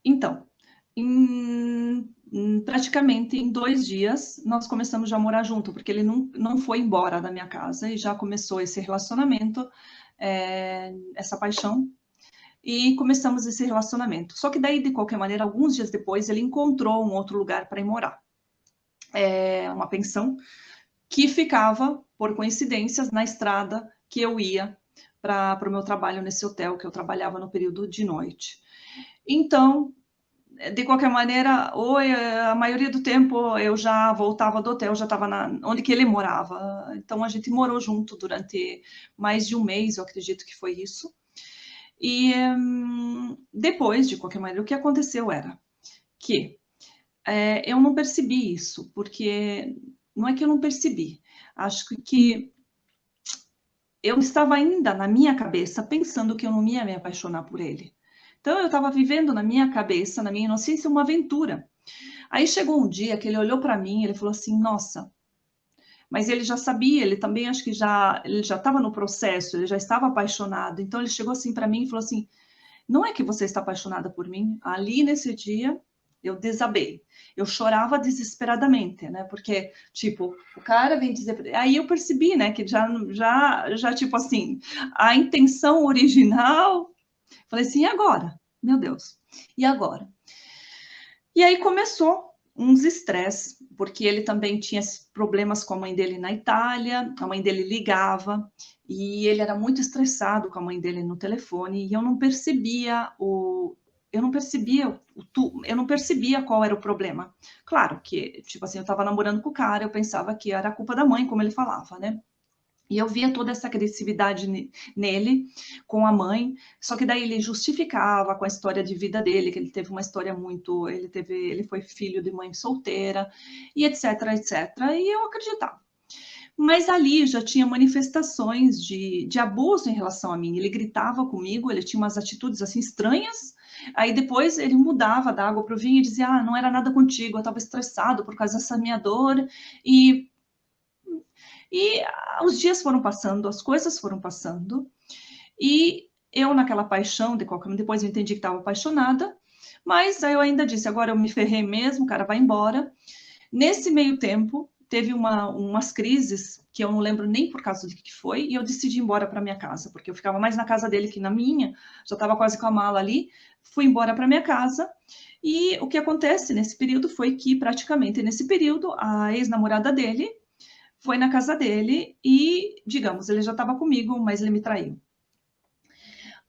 Então, praticamente em 2 dias, nós começamos já a morar junto, porque ele não foi embora da minha casa e já começou esse relacionamento, essa paixão, e começamos esse relacionamento. Só que daí, de qualquer maneira, alguns dias depois, ele encontrou um outro lugar para ir morar. Uma pensão que ficava, por coincidências, na estrada que eu ia para o meu trabalho nesse hotel, que eu trabalhava no período de noite. Então, de qualquer maneira, a maioria do tempo eu já voltava do hotel, já estava onde que ele morava. Então, a gente morou junto durante mais de um mês, eu acredito que foi isso. E depois, de qualquer maneira, o que aconteceu era que eu não percebi isso, porque não é que eu não percebi, acho que eu estava ainda na minha cabeça pensando que eu não ia me apaixonar por ele. Então eu estava vivendo na minha cabeça, na minha inocência, uma aventura. Aí chegou um dia que ele olhou para mim, ele falou assim: "Nossa", mas ele já sabia, ele também acho que ele já estava no processo, ele já estava apaixonado. Então ele chegou assim para mim e falou assim: "Não é que você está apaixonada por mim?" Ali nesse dia eu desabei. Eu chorava desesperadamente, né? Porque, tipo, o cara vem dizer. Aí eu percebi, né, que já, tipo assim, a intenção original. Falei assim, e agora? Meu Deus, e agora? E aí começou uns estresses, porque ele também tinha problemas com a mãe dele na Itália, a mãe dele ligava, e ele era muito estressado com a mãe dele no telefone, e eu não percebia eu não percebia qual era o problema. Claro que, tipo assim, eu estava namorando com o cara, eu pensava que era a culpa da mãe, como ele falava, né? E eu via toda essa agressividade nele, com a mãe, só que daí ele justificava com a história de vida dele, que ele teve uma história muito, ele foi filho de mãe solteira, e etc, etc, e eu acreditava. Mas ali já tinha manifestações de abuso em relação a mim, ele gritava comigo, ele tinha umas atitudes assim estranhas, aí depois ele mudava da água para o vinho e dizia, não era nada contigo, eu estava estressado por causa dessa minha dor, e os dias foram passando, as coisas foram passando, e eu naquela paixão, depois eu entendi que estava apaixonada, mas aí eu ainda disse, agora eu me ferrei mesmo, o cara vai embora. Nesse meio tempo, teve umas crises, que eu não lembro nem por causa do que foi, e eu decidi ir embora para minha casa, porque eu ficava mais na casa dele que na minha, já estava quase com a mala ali, fui embora para minha casa, e o que acontece nesse período foi que, praticamente nesse período, a ex-namorada dele foi na casa dele e, digamos, ele já estava comigo, mas ele me traiu.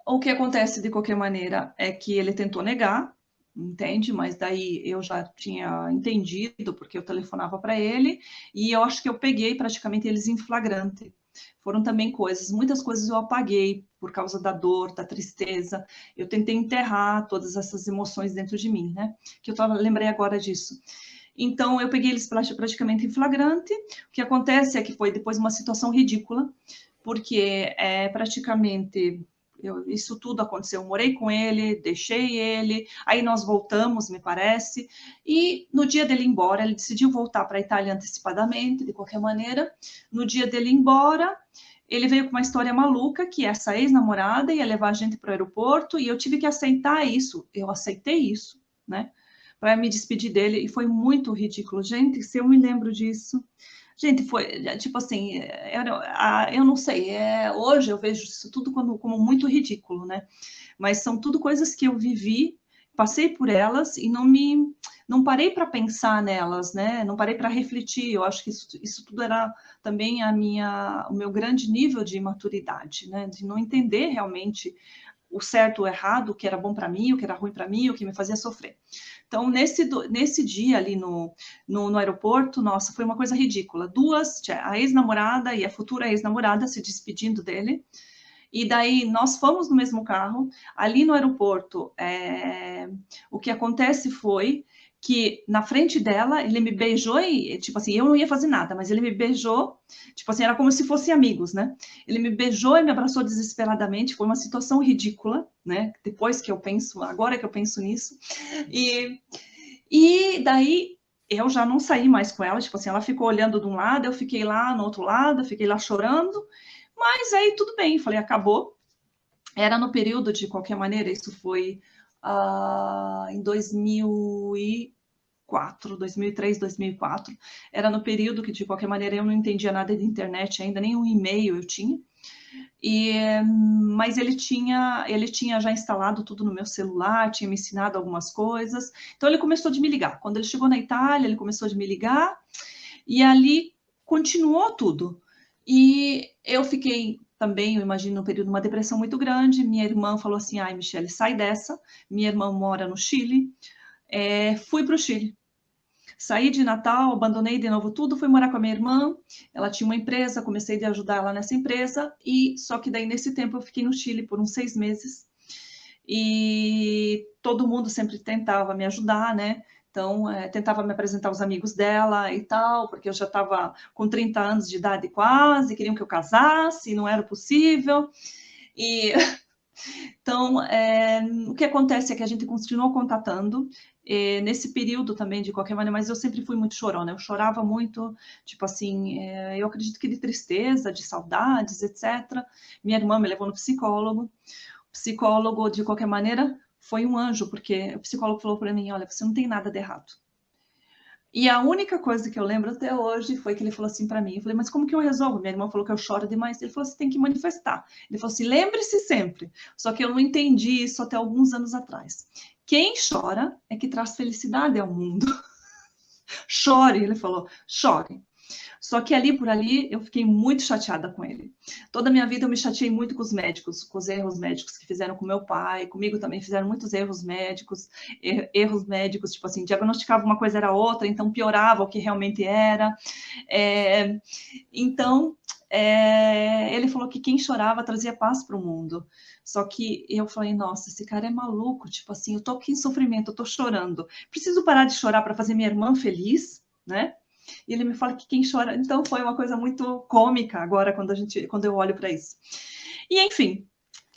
O que acontece de qualquer maneira é que ele tentou negar, entende? Mas daí eu já tinha entendido, porque eu telefonava para ele, e eu acho que eu peguei praticamente eles em flagrante. Foram também muitas coisas eu apaguei por causa da dor, da tristeza. Eu tentei enterrar todas essas emoções dentro de mim, né? Que lembrei agora disso. Então, eu peguei eles praticamente em flagrante. O que acontece é que foi depois uma situação ridícula, porque praticamente isso tudo aconteceu. Eu morei com ele, deixei ele, aí nós voltamos, me parece, e no dia dele ir embora, ele decidiu voltar para a Itália antecipadamente, de qualquer maneira. No dia dele ir embora, ele veio com uma história maluca, que essa ex-namorada ia levar a gente para o aeroporto, e eu tive que aceitar isso. Eu aceitei isso, né? Para me despedir dele, e foi muito ridículo. Gente, se eu me lembro disso. Gente, foi tipo assim, eu não sei, hoje eu vejo isso tudo como muito ridículo, né? Mas são tudo coisas que eu vivi, passei por elas e não parei para pensar nelas, né? Não parei para refletir. Eu acho que isso tudo era também o meu grande nível de maturidade, né? De não entender realmente o certo, o errado, o que era bom para mim, o que era ruim para mim, o que me fazia sofrer. Então, nesse dia ali no aeroporto, nossa, foi uma coisa ridícula. A ex-namorada e a futura ex-namorada se despedindo dele. E daí nós fomos no mesmo carro. Ali no aeroporto, o que acontece foi que na frente dela ele me beijou e, tipo assim, eu não ia fazer nada, mas ele me beijou, tipo assim, era como se fossem amigos, né? Ele me beijou e me abraçou desesperadamente, foi uma situação ridícula, né? Depois que eu penso, agora que eu penso nisso. E daí eu já não saí mais com ela, tipo assim, ela ficou olhando de um lado, eu fiquei lá no outro lado, fiquei lá chorando, mas aí tudo bem, falei, acabou. Era no período, de qualquer maneira, isso foi em 2004, 2003, 2004. Era no período que, de qualquer maneira, eu não entendia nada de internet ainda, nem um e-mail eu tinha. Mas ele tinha já instalado tudo no meu celular, tinha me ensinado algumas coisas. Então ele começou de me ligar. Quando ele chegou na Itália, ele começou de me ligar e ali continuou tudo. E eu fiquei também, eu imagino, no período, uma depressão muito grande. Minha irmã falou assim: ai, Michele, sai dessa. Minha irmã mora no Chile. Fui para o Chile. Saí de Natal, abandonei de novo tudo, fui morar com a minha irmã. Ela tinha uma empresa, comecei a ajudar ela nessa empresa. E só que daí, nesse tempo, eu fiquei no Chile por uns 6 meses. E todo mundo sempre tentava me ajudar, né? Então, tentava me apresentar aos amigos dela e tal, porque eu já estava com 30 anos de idade quase, queriam que eu casasse, e não era possível. E então, o que acontece é que a gente continuou contatando, nesse período também, de qualquer maneira, mas eu sempre fui muito chorona, eu chorava muito, tipo assim, eu acredito que de tristeza, de saudades, etc. Minha irmã me levou no psicólogo. O psicólogo, de qualquer maneira, foi um anjo, porque o psicólogo falou para mim: olha, você não tem nada de errado. E a única coisa que eu lembro até hoje foi que ele falou assim para mim, eu falei: mas como que eu resolvo? Minha irmã falou que eu choro demais. Ele falou: você tem que manifestar. Ele falou assim: lembre-se sempre. Só que eu não entendi isso até alguns anos atrás. Quem chora é que traz felicidade ao mundo. Chore, ele falou, chore. Só que ali por ali eu fiquei muito chateada com ele. Toda a minha vida eu me chateei muito com os médicos, com os erros médicos que fizeram com meu pai, comigo também fizeram muitos erros médicos, tipo assim, diagnosticava uma coisa era outra, então piorava o que realmente era. Então, ele falou que quem chorava trazia paz para o mundo. Só que eu falei: nossa, esse cara é maluco, tipo assim, eu tô aqui em sofrimento, eu tô chorando. Preciso parar de chorar para fazer minha irmã feliz, né? E ele me fala que quem chora. Então foi uma coisa muito cômica agora quando eu olho para isso. E enfim,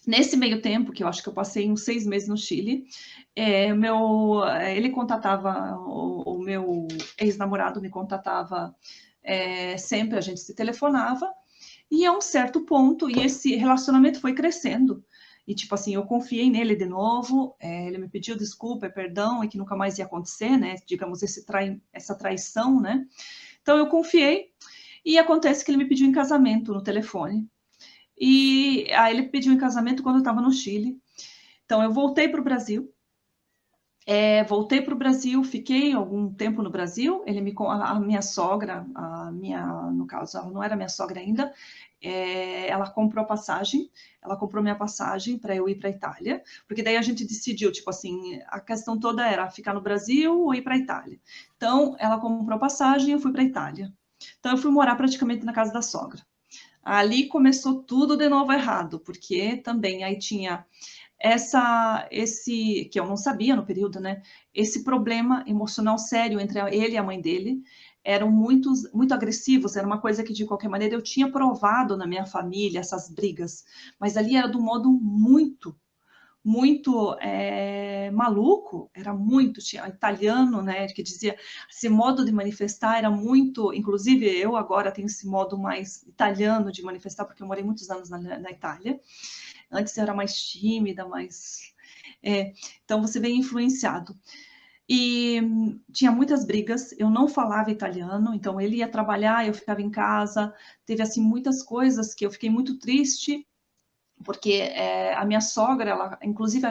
nesse meio tempo, que eu acho que eu passei uns 6 meses no Chile, ele contatava, o meu ex-namorado me contatava sempre, a gente se telefonava, e a um certo ponto, e esse relacionamento foi crescendo. E, tipo assim, eu confiei nele de novo, ele me pediu desculpa, perdão, e que nunca mais ia acontecer, né? Digamos, essa traição, né? Então, eu confiei, e acontece que ele me pediu em casamento no telefone. E aí ele pediu em casamento quando eu estava no Chile. Então, eu voltei para o Brasil, fiquei algum tempo no Brasil. A minha sogra, no caso, ela não era minha sogra ainda, ela comprou minha passagem para eu ir para a Itália, porque daí a gente decidiu, tipo assim, a questão toda era ficar no Brasil ou ir para a Itália. Então, ela comprou passagem e eu fui para a Itália. Então, eu fui morar praticamente na casa da sogra. Ali começou tudo de novo errado, porque também aí tinha esse que eu não sabia no período, né? Esse problema emocional sério entre ele e a mãe dele. Eram muito agressivos, era uma coisa que de qualquer maneira eu tinha provado na minha família, essas brigas, mas ali era de um modo muito maluco, era muito, tinha italiano, né, que dizia, esse modo de manifestar era muito, inclusive eu agora tenho esse modo mais italiano de manifestar, porque eu morei muitos anos na Itália. Antes eu era mais tímida, então você vem influenciado. E tinha muitas brigas, eu não falava italiano, então ele ia trabalhar, eu ficava em casa, teve assim muitas coisas que eu fiquei muito triste, porque a minha sogra, ela, inclusive,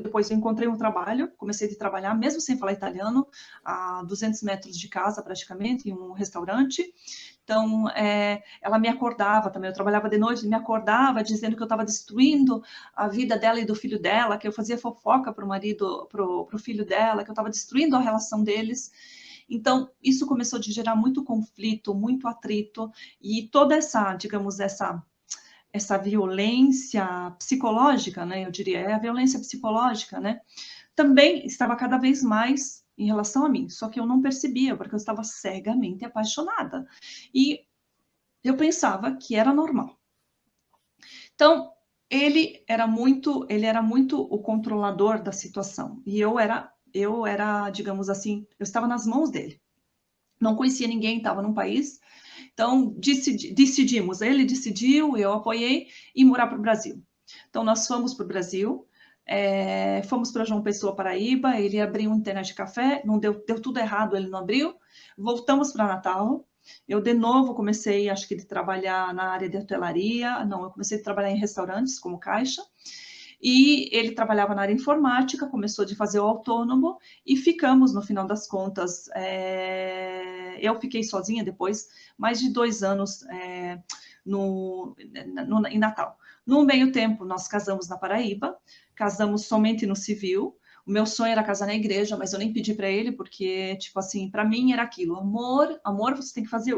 depois eu encontrei um trabalho, comecei a trabalhar, mesmo sem falar italiano, a 200 metros de casa, praticamente, em um restaurante. Então, ela me acordava também, eu trabalhava de noite, me acordava dizendo que eu estava destruindo a vida dela e do filho dela, que eu fazia fofoca para o marido, para o filho dela, que eu estava destruindo a relação deles. Então, isso começou a gerar muito conflito, muito atrito, e toda essa, digamos, essa violência psicológica, né? Eu diria, a violência psicológica, né? Também estava cada vez mais em relação a mim, só que eu não percebia, porque eu estava cegamente apaixonada. E eu pensava que era normal. Então, ele era muito o controlador da situação. E eu era, digamos assim, eu estava nas mãos dele. Não conhecia ninguém, estava num país. Então, decidimos, ele decidiu, eu apoiei, e morar para o Brasil. Então, nós fomos para o Brasil, Fomos para João Pessoa, Paraíba, ele abriu um internet café, não deu tudo errado, ele não abriu. Voltamos para Natal. Eu, de novo, comecei, acho que, de trabalhar na área de hotelaria. Não, eu comecei a trabalhar em restaurantes, como caixa. E ele trabalhava na área informática, começou de fazer o autônomo, e ficamos, no final das contas, eu fiquei sozinha depois, mais de 2 anos em Natal. No meio tempo, nós casamos na Paraíba, casamos somente no civil. O meu sonho era casar na igreja, mas eu nem pedi para ele, porque, tipo assim, para mim era aquilo, amor, você tem que fazer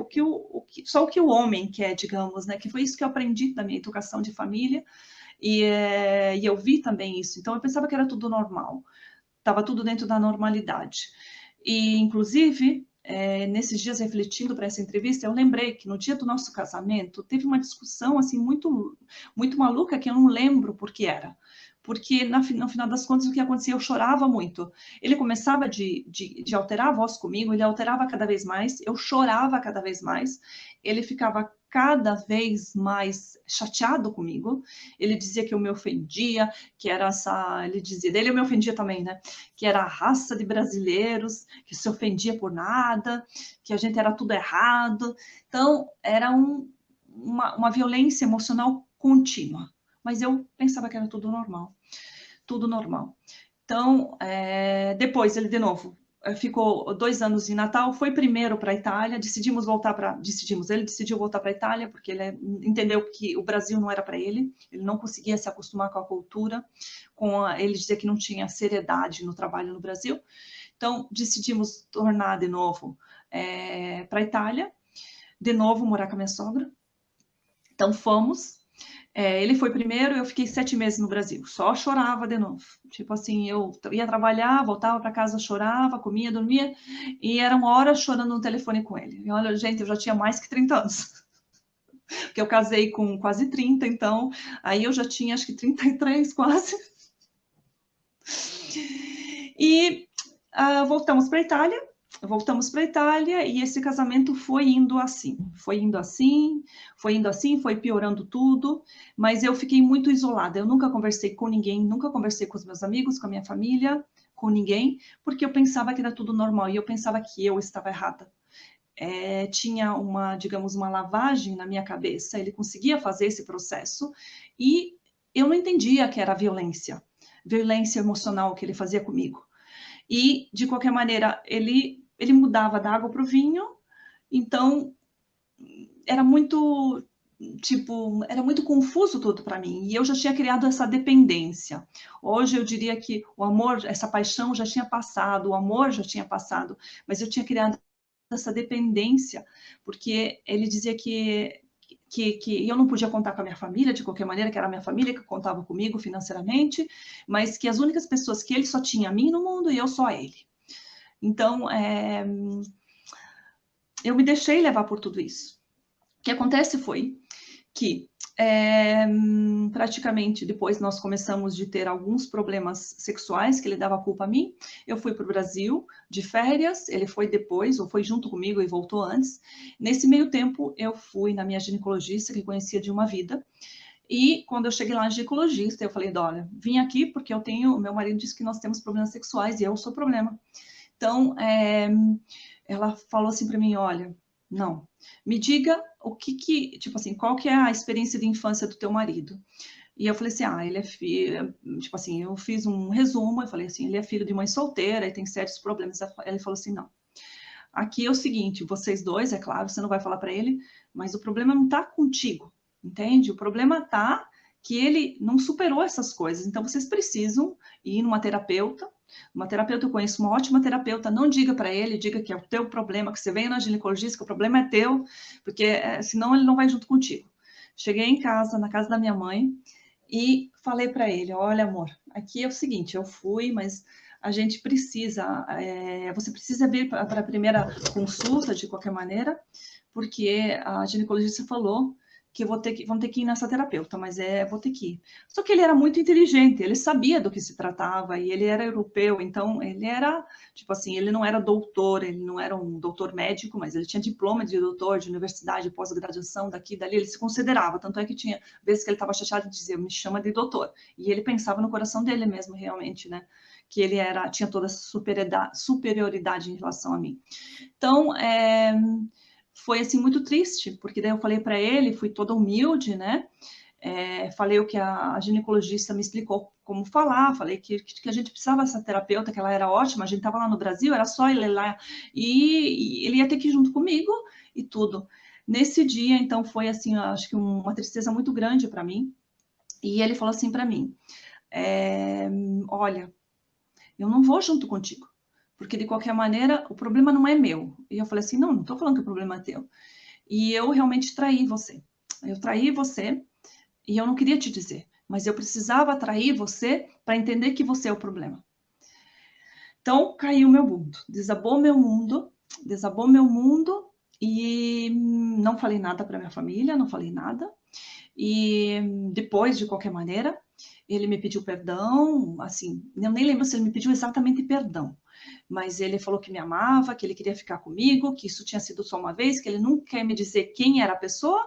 só o que o homem quer, digamos, né? Que foi isso que eu aprendi da minha educação de família, e eu vi também isso. Então, eu pensava que era tudo normal, estava tudo dentro da normalidade. E, inclusive, nesses dias refletindo para essa entrevista, eu lembrei que no dia do nosso casamento teve uma discussão assim muito, muito maluca, que eu não lembro por que era. Porque no final das contas o que acontecia, eu chorava muito. Ele começava de alterar a voz comigo, ele alterava cada vez mais, eu chorava cada vez mais, ele ficava cada vez mais chateado comigo, ele dizia que eu me ofendia, que era ele dizia, dele eu me ofendia também, né? Que era a raça de brasileiros, que se ofendia por nada, que a gente era tudo errado. Então, era uma violência emocional contínua. Mas eu pensava que era tudo normal. Tudo normal. Então, depois ele, de novo, ficou 2 anos em Natal, foi primeiro para a Itália, ele decidiu voltar para a Itália, porque ele entendeu que o Brasil não era para ele não conseguia se acostumar com a cultura, ele dizia que não tinha seriedade no trabalho no Brasil. Então, decidimos tornar de novo para a Itália, de novo morar com a minha sogra. Então, fomos. Ele foi primeiro, eu fiquei 7 meses no Brasil, só chorava de novo. Tipo assim, eu ia trabalhar, voltava para casa, chorava, comia, dormia, e eram horas chorando no telefone com ele. E olha, gente, eu já tinha mais que 30 anos, porque eu casei com quase 30, então aí eu já tinha acho que 33 quase. E voltamos para a Itália, e esse casamento foi indo assim, foi piorando tudo, mas eu fiquei muito isolada, eu nunca conversei com ninguém, nunca conversei com os meus amigos, com a minha família, com ninguém, porque eu pensava que era tudo normal, e eu pensava que eu estava errada. Tinha digamos, uma lavagem na minha cabeça, ele conseguia fazer esse processo, e eu não entendia que era violência emocional que ele fazia comigo. E, de qualquer maneira, ele mudava da água para o vinho, então era muito, era muito confuso tudo para mim, e eu já tinha criado essa dependência. Hoje eu diria que o amor, essa paixão já tinha passado, o amor já tinha passado, mas eu tinha criado essa dependência, porque ele dizia que eu não podia contar com a minha família, de qualquer maneira, que era a minha família que contava comigo financeiramente, mas que as únicas pessoas que ele só tinha a mim no mundo e eu só a ele. Então, eu me deixei levar por tudo isso. O que acontece foi que, praticamente, depois nós começamos de ter alguns problemas sexuais, que ele dava culpa a mim. Eu fui para o Brasil de férias, ele foi depois, ou foi junto comigo e voltou antes. Nesse meio tempo, eu fui na minha ginecologista, que conhecia de uma vida, e quando eu cheguei lá na ginecologista, eu falei, olha, vim aqui porque meu marido disse que nós temos problemas sexuais, e eu sou problema. Então, ela falou assim para mim, olha, não, me diga o que, tipo assim, qual que é a experiência de infância do teu marido? E eu falei assim, ele é filho, tipo assim, eu fiz um resumo, eu falei assim, ele é filho de mãe solteira e tem certos problemas. Ele falou assim, não, aqui é o seguinte, vocês dois, é claro, você não vai falar para ele, mas o problema não está contigo, entende? O problema está que ele não superou essas coisas, então vocês precisam ir numa terapeuta. Eu conheço uma ótima terapeuta, não diga para ele, diga que é o teu problema, que você venha na ginecologista, que o problema é teu, porque senão ele não vai junto contigo. Cheguei em casa, na casa da minha mãe, e falei para ele, olha amor, aqui é o seguinte, eu fui, mas a gente precisa, você precisa vir para a primeira consulta de qualquer maneira, porque a ginecologista falou que vamos ter que ir nessa terapeuta, mas vou ter que ir. Só que ele era muito inteligente, ele sabia do que se tratava, e ele era europeu, então ele era, tipo assim, ele não era doutor, ele não era um doutor médico, mas ele tinha diploma de doutor, de universidade, pós-graduação, daqui e dali, ele se considerava, tanto é que tinha vezes que ele estava chateado de dizer, me chama de doutor, e ele pensava no coração dele mesmo, realmente, né, que ele tinha toda essa superioridade em relação a mim. Então, foi assim muito triste, porque daí eu falei para ele, fui toda humilde, né? Falei o que a ginecologista me explicou como falar, falei que a gente precisava dessa terapeuta, que ela era ótima, a gente estava lá no Brasil, era só ele lá, e ele ia ter que ir junto comigo e tudo. Nesse dia, então, foi assim, acho que uma tristeza muito grande para mim, e ele falou assim para mim, olha, eu não vou junto contigo, porque de qualquer maneira o problema não é meu. E eu falei assim, não estou falando que o problema é teu. E eu realmente traí você. Eu traí você e eu não queria te dizer, mas eu precisava trair você para entender que você é o problema. Então caiu meu mundo, desabou meu mundo e não falei nada para minha família, não falei nada. E depois, de qualquer maneira, ele me pediu perdão, assim, eu nem lembro se ele me pediu exatamente perdão, mas ele falou que me amava, que ele queria ficar comigo, que isso tinha sido só uma vez, que ele nunca quer me dizer quem era a pessoa,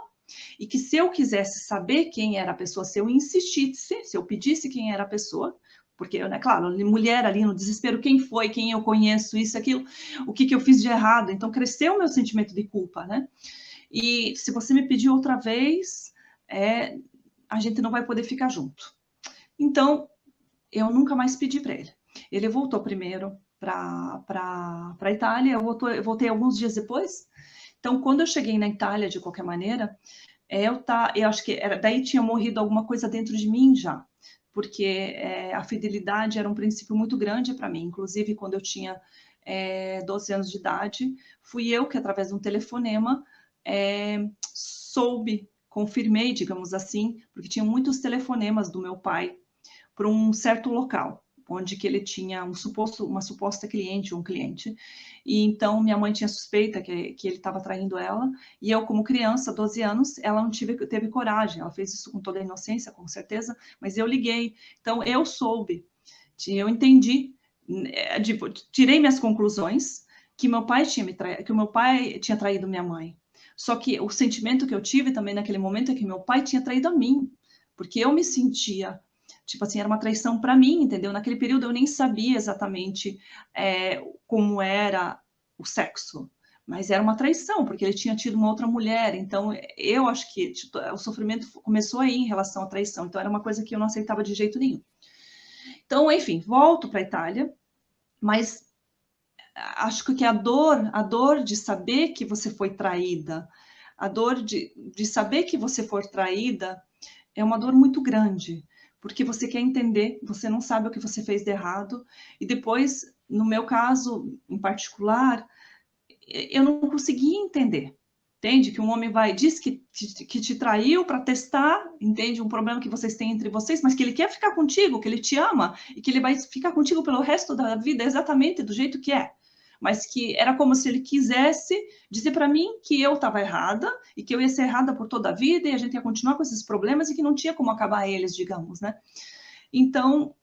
e que se eu quisesse saber quem era a pessoa, se eu insistisse, se eu pedisse quem era a pessoa, porque, né, claro, mulher ali no desespero, quem foi, quem eu conheço, isso, aquilo, o que eu fiz de errado, então cresceu o meu sentimento de culpa, né? E se você me pedir outra vez, a gente não vai poder ficar junto. Então, eu nunca mais pedi para ele. Ele voltou primeiro para a Itália, eu voltei alguns dias depois. Então, quando eu cheguei na Itália, de qualquer maneira, eu acho que daí tinha morrido alguma coisa dentro de mim já, porque a fidelidade era um princípio muito grande para mim. Inclusive, quando eu tinha 12 anos de idade, fui eu que, através de um telefonema, confirmei, digamos assim, porque tinha muitos telefonemas do meu pai para um certo local, onde que ele tinha uma suposta cliente, um cliente, e então minha mãe tinha suspeita que ele estava traindo ela, e eu, como criança, 12 anos, ela não teve coragem, ela fez isso com toda a inocência, com certeza, mas eu liguei, então eu soube, eu entendi, tirei minhas conclusões, que meu pai tinha traído minha mãe. Só que o sentimento que eu tive também naquele momento é que meu pai tinha traído a mim, porque eu me sentia, tipo assim, era uma traição para mim, entendeu? Naquele período eu nem sabia exatamente como era o sexo, mas era uma traição, porque ele tinha tido uma outra mulher, então eu acho que tipo, o sofrimento começou aí em relação à traição, então era uma coisa que eu não aceitava de jeito nenhum. Então, enfim, volto para a Itália, mas acho que a dor de saber que você foi traída, a dor de saber que você foi traída é uma dor muito grande, porque você quer entender, você não sabe o que você fez de errado, e depois, no meu caso em particular, eu não conseguia entender. Entende? Que um homem diz que te traiu para testar, entende? Um problema que vocês têm entre vocês, mas que ele quer ficar contigo, que ele te ama, e que ele vai ficar contigo pelo resto da vida exatamente do jeito que é. Mas que era como se ele quisesse dizer para mim que eu estava errada, e que eu ia ser errada por toda a vida, e a gente ia continuar com esses problemas, e que não tinha como acabar eles, digamos, né? Então,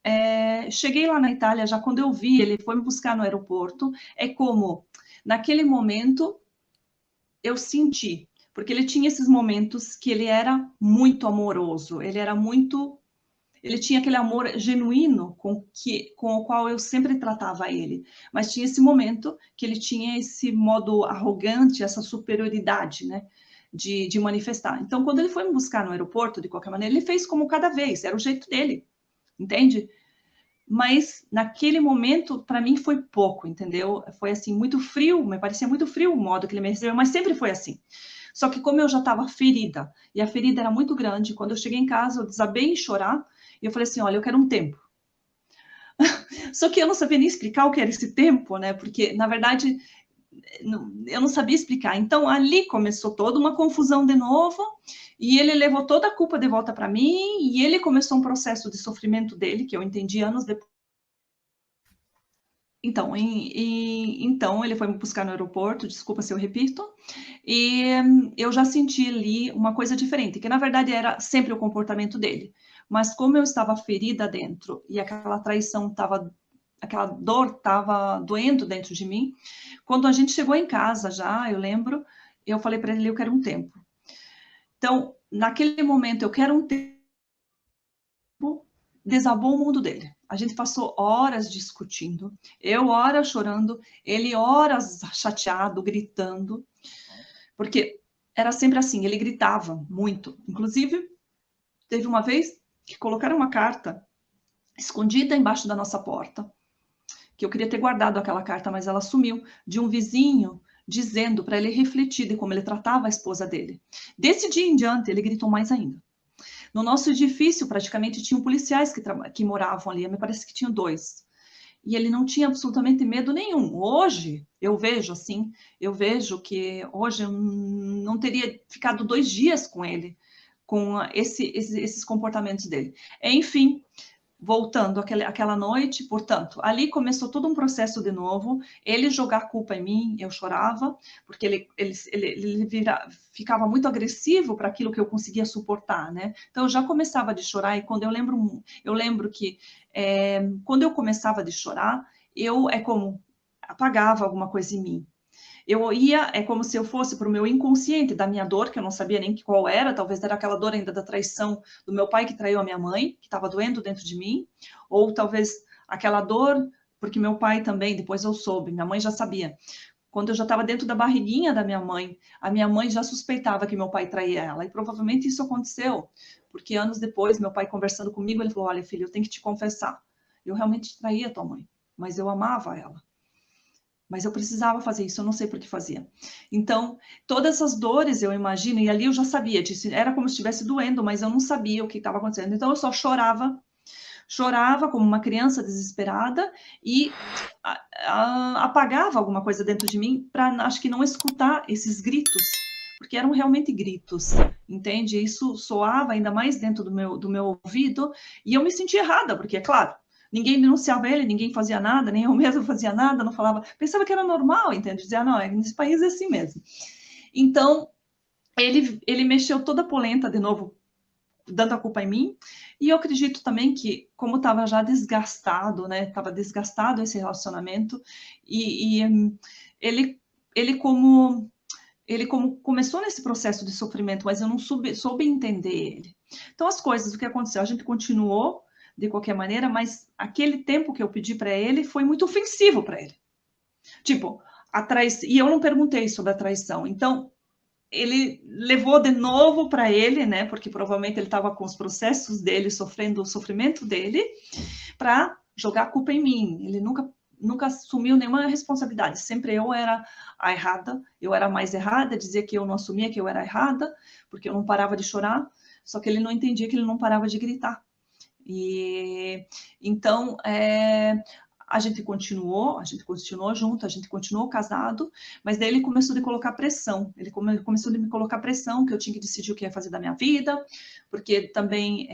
cheguei lá na Itália, já quando eu vi, ele foi me buscar no aeroporto, como, naquele momento, eu senti, porque ele tinha esses momentos que ele era muito amoroso, ele tinha aquele amor genuíno com o qual eu sempre tratava ele, mas tinha esse momento que ele tinha esse modo arrogante, essa superioridade, né, de manifestar. Então, quando ele foi me buscar no aeroporto, de qualquer maneira, ele fez como cada vez, era o jeito dele, entende? Mas naquele momento, para mim, foi pouco, entendeu? Foi assim, muito frio, me parecia muito frio o modo que ele me recebeu, mas sempre foi assim. Só que como eu já estava ferida, e a ferida era muito grande, quando eu cheguei em casa, eu desabei em chorar, e eu falei assim, olha, eu quero um tempo. Só que eu não sabia nem explicar o que era esse tempo, né? Porque, na verdade, eu não sabia explicar. Então, ali começou toda uma confusão de novo, e ele levou toda a culpa de volta para mim, e ele começou um processo de sofrimento dele, que eu entendi anos depois. Então, então ele foi me buscar no aeroporto, desculpa se eu repito, e eu já senti ali uma coisa diferente, que na verdade era sempre o comportamento dele. Mas como eu estava ferida dentro e aquela traição estava, aquela dor estava doendo dentro de mim, quando a gente chegou em casa já, eu lembro, eu falei para ele, eu quero um tempo. Então, naquele momento, eu quero um tempo, desabou o mundo dele. A gente passou horas discutindo, eu horas chorando, ele horas chateado, gritando, porque era sempre assim, ele gritava muito. Inclusive, teve uma vez que colocaram uma carta escondida embaixo da nossa porta, que eu queria ter guardado aquela carta, mas ela sumiu, de um vizinho dizendo para ele refletir de como ele tratava a esposa dele. Desse dia em diante, ele gritou mais ainda. No nosso edifício, praticamente, tinham policiais que moravam ali, me parece que tinham dois. E ele não tinha absolutamente medo nenhum. Hoje, eu vejo assim, eu vejo que hoje eu não teria ficado 2 dias com ele, com esses comportamentos dele. Enfim, voltando àquela noite, portanto, ali começou todo um processo de novo, ele jogar a culpa em mim, eu chorava, porque ficava muito agressivo para aquilo que eu conseguia suportar, né? Então, eu já começava de chorar, e quando eu lembro que quando eu começava de chorar, é como apagava alguma coisa em mim. Eu ia, é como se eu fosse para o meu inconsciente da minha dor, que eu não sabia nem qual era, talvez era aquela dor ainda da traição do meu pai que traiu a minha mãe, que estava doendo dentro de mim, ou talvez aquela dor, porque meu pai também, depois eu soube, minha mãe já sabia. Quando eu já estava dentro da barriguinha da minha mãe, a minha mãe já suspeitava que meu pai traía ela, e provavelmente isso aconteceu, porque anos depois, meu pai conversando comigo, ele falou: Olha, filho, eu tenho que te confessar, eu realmente traía tua mãe, mas eu amava ela. Mas eu precisava fazer isso, eu não sei por que fazia. Então, todas essas dores, eu imagino, e ali eu já sabia disso, era como se estivesse doendo, mas eu não sabia o que estava acontecendo. Então, eu só chorava, chorava como uma criança desesperada e apagava alguma coisa dentro de mim para, acho que, não escutar esses gritos, porque eram realmente gritos, entende? Isso soava ainda mais dentro do meu ouvido e eu me sentia errada, porque, é claro, ninguém denunciava ele, ninguém fazia nada, nem eu mesmo fazia nada, não falava, pensava que era normal, entende? Dizia, não, nesse país é assim mesmo. Então, ele mexeu toda a polenta de novo, dando a culpa em mim, e eu acredito também que, como estava já desgastado, né, estava desgastado esse relacionamento, e ele, ele como ele como começou nesse processo de sofrimento, mas eu não soube entender ele. Então, as coisas, o que aconteceu? A gente continuou de qualquer maneira, mas aquele tempo que eu pedi para ele foi muito ofensivo para ele. Tipo, a traição, e eu não perguntei sobre a traição. Então, ele levou de novo para ele, né? Porque provavelmente ele estava com os processos dele, sofrendo o sofrimento dele, para jogar a culpa em mim. Ele nunca assumiu nenhuma responsabilidade. Sempre eu era a errada, eu era a mais errada, dizia que eu não assumia que eu era errada, porque eu não parava de chorar, só que ele não entendia que ele não parava de gritar. E então a gente continuou junto, a gente continuou casado, mas daí ele começou a colocar pressão, ele começou a me colocar pressão, que eu tinha que decidir o que ia fazer da minha vida, porque também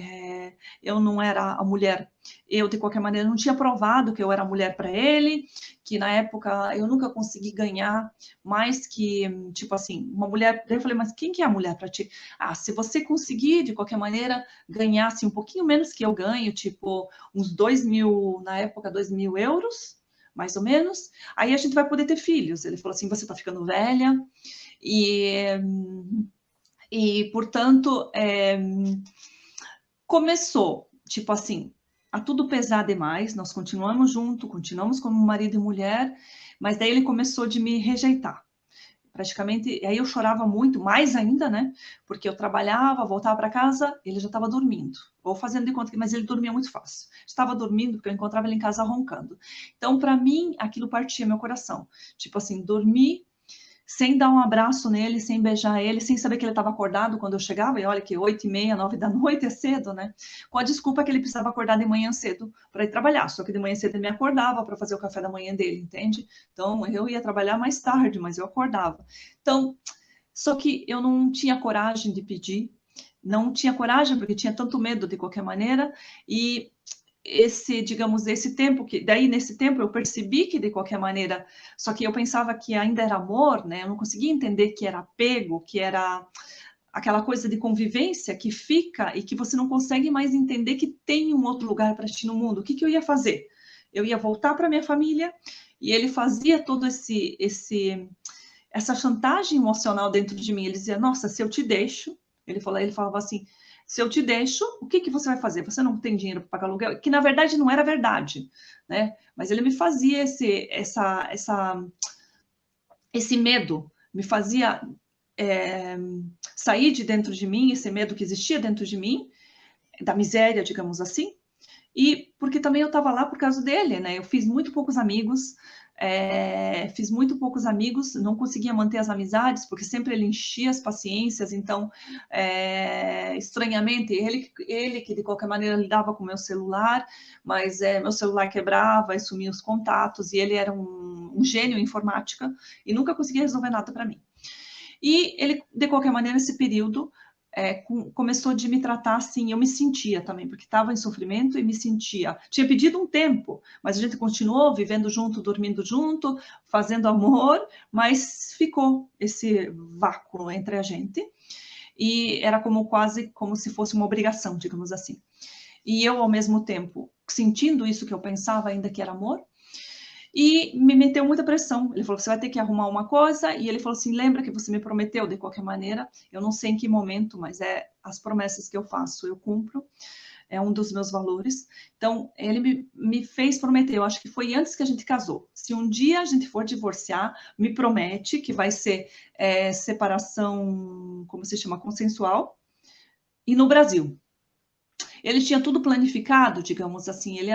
eu não era a mulher, eu de qualquer maneira não tinha provado que eu era mulher para ele, que na época eu nunca consegui ganhar mais que, tipo assim, uma mulher, daí eu falei, mas quem que é a mulher para ti? Ah, se você conseguir, de qualquer maneira, ganhar assim, um pouquinho menos que eu ganho, tipo uns 2.000, na época, 2.000 euros, mais ou menos, aí a gente vai poder ter filhos. Ele falou assim, você está ficando velha, e portanto, começou, tipo assim, a tudo pesar demais, nós continuamos juntos, continuamos como marido e mulher, mas daí ele começou de me rejeitar. Praticamente, aí eu chorava muito, mais ainda, né? Porque eu trabalhava, voltava para casa, ele já estava dormindo, ou fazendo de conta que, mas ele dormia muito fácil. Estava dormindo porque eu encontrava ele em casa roncando. Então, para mim, aquilo partia meu coração. Tipo assim, dormir sem dar um abraço nele, sem beijar ele, sem saber que ele estava acordado quando eu chegava, e olha que 8h30, 9 da noite é cedo, né? Com a desculpa que ele precisava acordar de manhã cedo para ir trabalhar, só que de manhã cedo ele me acordava para fazer o café da manhã dele, entende? Então eu ia trabalhar mais tarde, mas eu acordava. Então, só que eu não tinha coragem de pedir, não tinha coragem porque tinha tanto medo de qualquer maneira, e digamos, esse tempo, que daí nesse tempo eu percebi que de qualquer maneira, só que eu pensava que ainda era amor, né? Eu não conseguia entender que era apego, que era aquela coisa de convivência que fica e que você não consegue mais entender que tem um outro lugar para ti no mundo. O que eu ia fazer? Eu ia voltar para minha família e ele fazia todo essa chantagem emocional dentro de mim. Ele dizia: nossa, se eu te deixo, ele falava assim, se eu te deixo, o que você vai fazer? Você não tem dinheiro para pagar aluguel? Que na verdade não era verdade, né? Mas ele me fazia esse medo, me fazia sair de dentro de mim, esse medo que existia dentro de mim, da miséria, digamos assim, e porque também eu estava lá por causa dele, né? Eu fiz muito poucos amigos, não conseguia manter as amizades, porque sempre ele enchia as paciências, então, estranhamente, ele que de qualquer maneira lidava com o meu celular, mas meu celular quebrava e sumia os contatos, e ele era um gênio em informática, e nunca conseguia resolver nada para mim. E ele, de qualquer maneira, nesse período, começou de me tratar assim, eu me sentia também, porque estava em sofrimento e me sentia. Tinha pedido um tempo, mas a gente continuou vivendo junto, dormindo junto, fazendo amor, mas ficou esse vácuo entre a gente. E era quase como se fosse uma obrigação, digamos assim. E eu, ao mesmo tempo, sentindo isso que eu pensava ainda que era amor, e me meteu muita pressão. Ele falou: você vai ter que arrumar uma coisa. E ele falou assim: lembra que você me prometeu de qualquer maneira? Eu não sei em que momento, mas as promessas que eu faço, eu cumpro. É um dos meus valores. Então, ele me fez prometer. Eu acho que foi antes que a gente casou. Se um dia a gente for divorciar, me promete que vai ser separação, como se chama, consensual, e no Brasil. Ele tinha tudo planificado, digamos assim. Ele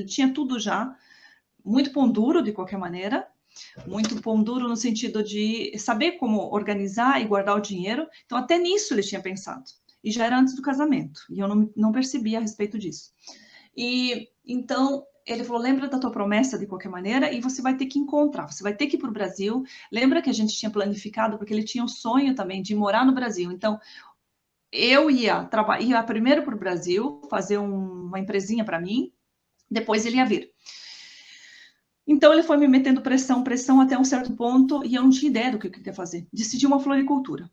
tinha tudo já, muito pão duro, de qualquer maneira, muito pão duro no sentido de saber como organizar e guardar o dinheiro. Então, até nisso ele tinha pensado. E já era antes do casamento. E eu não percebia a respeito disso. E então, ele falou: lembra da tua promessa de qualquer maneira e você vai ter que encontrar. Você vai ter que ir para o Brasil. Lembra que a gente tinha planificado, porque ele tinha o sonho também de morar no Brasil. Então, eu ia primeiro para o Brasil, fazer uma empresinha para mim. Depois ele ia vir. Então, ele foi me metendo pressão até um certo ponto, e eu não tinha ideia do que eu queria fazer. Decidi uma floricultura.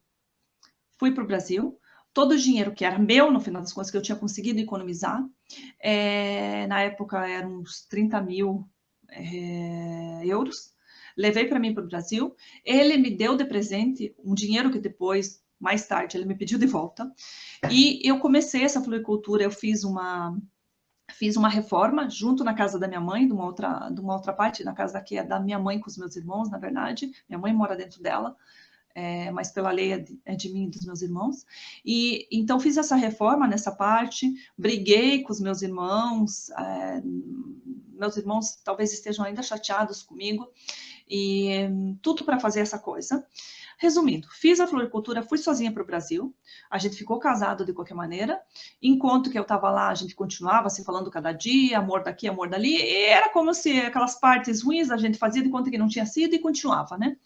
Fui para o Brasil, todo o dinheiro que era meu, no final das contas, que eu tinha conseguido economizar, na época eram uns 30 mil euros, levei para mim para o Brasil. Ele me deu de presente um dinheiro que depois, mais tarde, ele me pediu de volta. E eu comecei essa floricultura, eu fiz uma reforma junto na casa da minha mãe, de uma outra parte, na casa que é da minha mãe com os meus irmãos, na verdade. Minha mãe mora dentro dela, mas pela lei é de mim e dos meus irmãos. E então fiz essa reforma nessa parte, briguei com os meus irmãos. Meus irmãos talvez estejam ainda chateados comigo, e tudo para fazer essa coisa. Resumindo, fiz a floricultura, fui sozinha para o Brasil, a gente ficou casado de qualquer maneira, enquanto que eu estava lá, a gente continuava se falando cada dia, amor daqui, amor dali, e era como se aquelas partes ruins a gente fazia de conta que não tinha sido e continuava, né?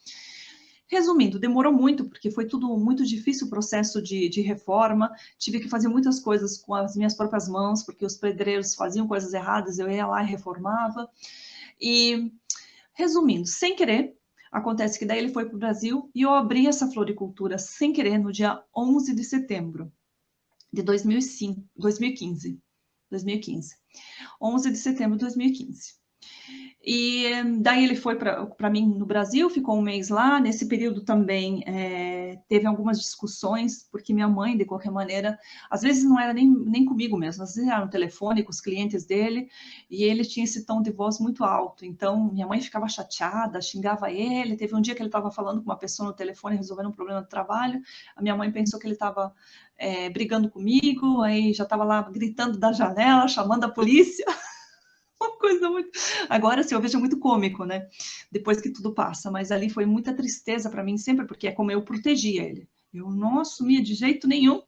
Resumindo, demorou muito, porque foi tudo muito difícil o processo de reforma, tive que fazer muitas coisas com as minhas próprias mãos, porque os pedreiros faziam coisas erradas, eu ia lá e reformava. E, resumindo, sem querer, acontece que daí ele foi para o Brasil e eu abri essa floricultura sem querer no dia 11 de setembro de 2015. 11 de setembro de 2015. E daí ele foi para mim no Brasil, ficou um mês lá. Nesse período também teve algumas discussões, porque minha mãe, de qualquer maneira, às vezes não era nem comigo mesmo, às vezes era no telefone com os clientes dele, e ele tinha esse tom de voz muito alto. Então, minha mãe ficava chateada, xingava ele. Teve um dia que ele estava falando com uma pessoa no telefone, resolvendo um problema do trabalho. A minha mãe pensou que ele estava brigando comigo, aí já estava lá gritando da janela, chamando a polícia. Uma coisa muito. Agora, assim, eu vejo muito cômico, né? Depois que tudo passa, mas ali foi muita tristeza para mim, sempre, porque é como eu protegia ele. Eu não assumia de jeito nenhum.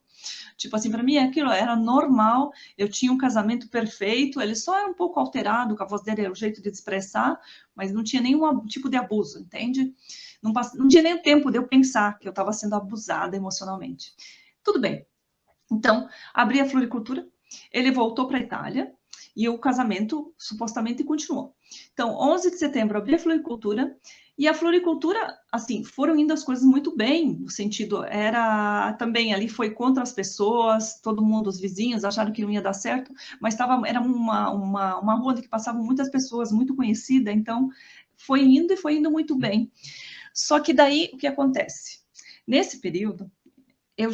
Tipo assim, para mim aquilo era normal. Eu tinha um casamento perfeito, ele só era um pouco alterado, com a voz dele era o jeito de expressar, mas não tinha nenhum tipo de abuso, entende? Não tinha nem tempo de eu pensar que eu estava sendo abusada emocionalmente. Tudo bem. Então, abri a floricultura, ele voltou para a Itália. E o casamento supostamente continuou. Então, 11 de setembro abri a floricultura, e a floricultura, assim, foram indo as coisas muito bem, no sentido, era também ali foi contra as pessoas, todo mundo, os vizinhos, acharam que não ia dar certo, mas era uma rua onde passavam muitas pessoas, muito conhecida, então foi indo e foi indo muito bem. Só que daí, o que acontece? Nesse período, eu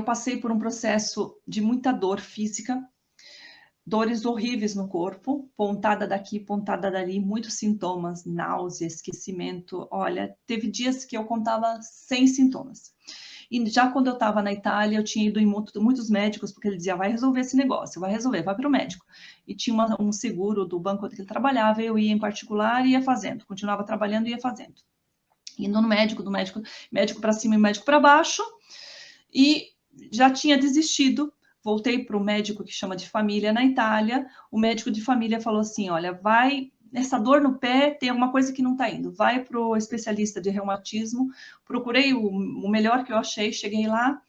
passei por um processo de muita dor física, dores horríveis no corpo, pontada daqui, pontada dali, muitos sintomas, náusea, esquecimento. Olha, teve dias que eu contava 100 sintomas. E já quando eu estava na Itália, eu tinha ido em muitos médicos, porque ele dizia, vai resolver esse negócio, vai resolver, vai para o médico. E tinha um seguro do banco onde ele trabalhava, eu ia em particular e ia fazendo, continuava trabalhando e ia fazendo. Indo no médico, médico para cima e médico para baixo, e já tinha desistido. Voltei para o médico que chama de família na Itália. O médico de família falou assim: olha, vai, essa dor no pé tem alguma coisa que não está indo. Vai para o especialista de reumatismo. Procurei o melhor que eu achei, cheguei lá.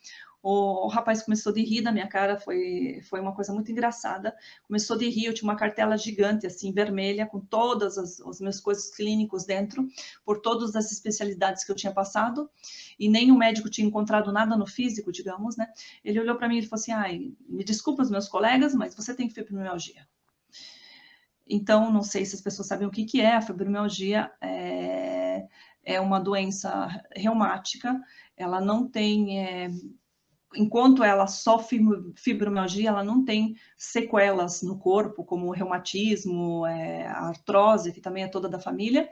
O rapaz começou de rir da minha cara, foi uma coisa muito engraçada. Começou de rir, eu tinha uma cartela gigante, assim, vermelha, com todas as minhas coisas clínicos dentro, por todas as especialidades que eu tinha passado, e nem o médico tinha encontrado nada no físico, digamos, né? Ele olhou para mim e falou assim: ai, me desculpa os meus colegas, mas você tem fibromialgia. Então, não sei se as pessoas sabem o que é. A fibromialgia é uma doença reumática, ela não tem... enquanto ela sofre fibromialgia, ela não tem sequelas no corpo, como o reumatismo, a artrose, que também é toda da família,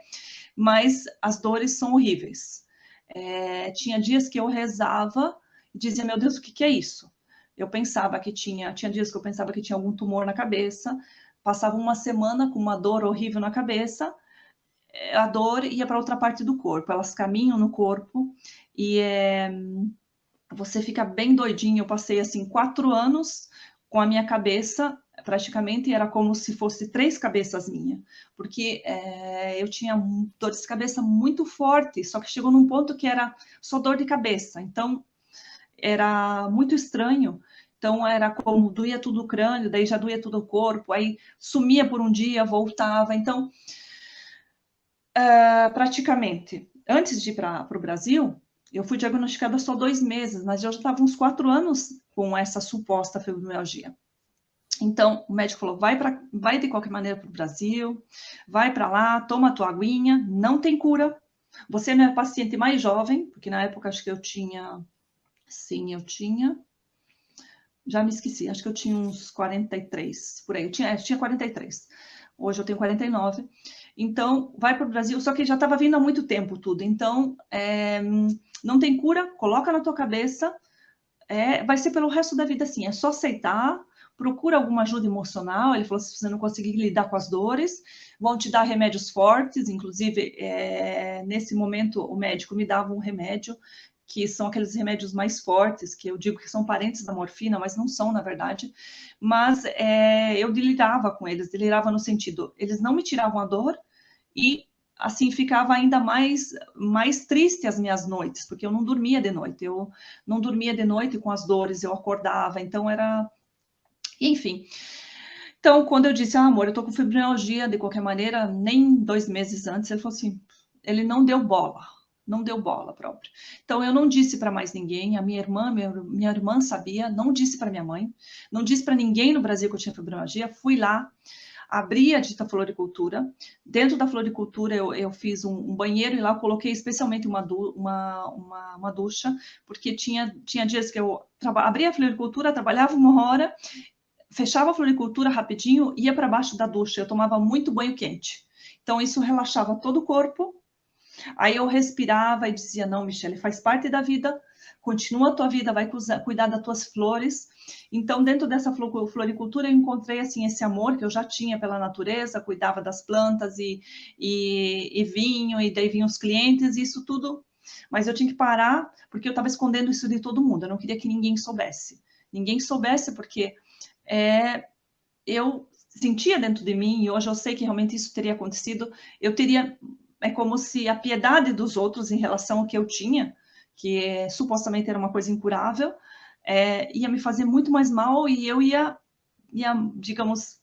mas as dores são horríveis. Tinha dias que eu rezava e dizia, meu Deus, o que é isso? Eu pensava que tinha dias que eu pensava que tinha algum tumor na cabeça, passava uma semana com uma dor horrível na cabeça, a dor ia para outra parte do corpo, elas caminham no corpo e você fica bem doidinho. Eu passei, assim, 4 anos com a minha cabeça, praticamente, era como se fosse 3 cabeças minhas, porque eu tinha dor de cabeça muito forte, só que chegou num ponto que era só dor de cabeça, então era muito estranho. Então, era como doía tudo o crânio, daí já doía tudo o corpo, aí sumia por um dia, voltava. Então, praticamente, antes de ir para o Brasil, eu fui diagnosticada só 2 meses, mas eu já estava uns 4 anos com essa suposta fibromialgia. Então, o médico falou, vai de qualquer maneira para o Brasil, vai para lá, toma a tua aguinha, não tem cura. Você não é paciente mais jovem, porque na época acho que eu tinha... Sim, eu tinha... Já me esqueci, acho que eu tinha uns 43, por aí. Eu tinha 43. Hoje eu tenho 49. Então, vai para o Brasil, só que já estava vindo há muito tempo tudo. Então, não tem cura, coloca na tua cabeça, vai ser pelo resto da vida assim, é só aceitar, procura alguma ajuda emocional. Ele falou, se você não conseguir lidar com as dores, vão te dar remédios fortes, inclusive, nesse momento, o médico me dava um remédio, que são aqueles remédios mais fortes, que eu digo que são parentes da morfina, mas não são, na verdade. Mas eu delirava com eles, delirava no sentido, eles não me tiravam a dor, e assim ficava ainda mais triste as minhas noites, porque eu não dormia de noite, com as dores, eu acordava, então era... Enfim. Então, quando eu disse, amor, eu tô com fibromialgia, de qualquer maneira, nem 2 meses antes, ele falou assim, ele não deu bola própria. Então, eu não disse para mais ninguém, a minha irmã sabia, não disse para minha mãe, não disse para ninguém no Brasil que eu tinha fibromialgia. Fui lá, abri a dita floricultura. Dentro da floricultura, eu fiz um banheiro, e lá eu coloquei especialmente uma ducha, porque tinha dias que eu abria a floricultura, trabalhava 1 hora, fechava a floricultura rapidinho, ia para baixo da ducha, eu tomava muito banho quente. Então, isso relaxava todo o corpo. Aí eu respirava e dizia, não, Michele, faz parte da vida, continua a tua vida, vai cuidar das tuas flores. Então, dentro dessa floricultura, eu encontrei, assim, esse amor que eu já tinha pela natureza, cuidava das plantas e vinho, e daí vinham os clientes, e isso tudo. Mas eu tinha que parar, porque eu estava escondendo isso de todo mundo, eu não queria que ninguém soubesse. Ninguém soubesse, porque eu sentia dentro de mim, e hoje eu sei que realmente isso teria acontecido, eu teria... É como se a piedade dos outros em relação ao que eu tinha, que supostamente era uma coisa incurável, ia me fazer muito mais mal, e eu ia digamos,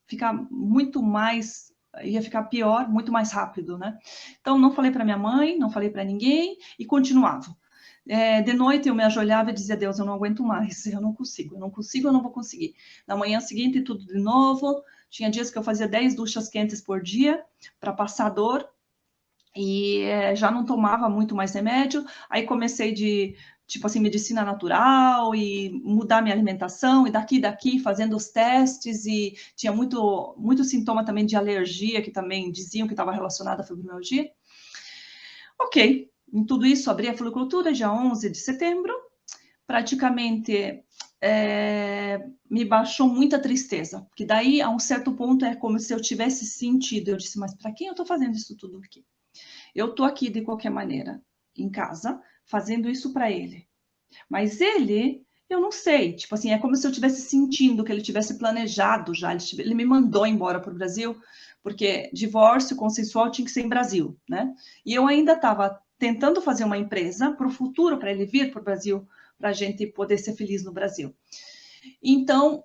ficar muito mais, ia ficar pior, muito mais rápido, né? Então, não falei para minha mãe, não falei para ninguém e continuava. De noite eu me ajoelhava e dizia, Deus, eu não aguento mais, eu não consigo, eu não vou conseguir. Na manhã seguinte, tudo de novo. Tinha dias que eu fazia 10 duchas quentes por dia para passar dor e já não tomava muito mais remédio. Aí comecei tipo assim, medicina natural e mudar minha alimentação e daqui, fazendo os testes e tinha muito sintoma também de alergia, que também diziam que estava relacionado à fibromialgia. Ok, em tudo isso, abri a floricultura dia 11 de setembro, praticamente me baixou muita tristeza, porque daí, a um certo ponto, é como se eu tivesse sentido, eu disse, mas para quem eu estou fazendo isso tudo aqui? Eu estou aqui de qualquer maneira, em casa, fazendo isso para ele. Mas ele, eu não sei, tipo assim, é como se eu estivesse sentindo que ele tivesse planejado já, ele me mandou embora para o Brasil, porque divórcio consensual tinha que ser em Brasil, né? E eu ainda estava tentando fazer uma empresa para o futuro, para ele vir para o Brasil, para a gente poder ser feliz no Brasil. Então,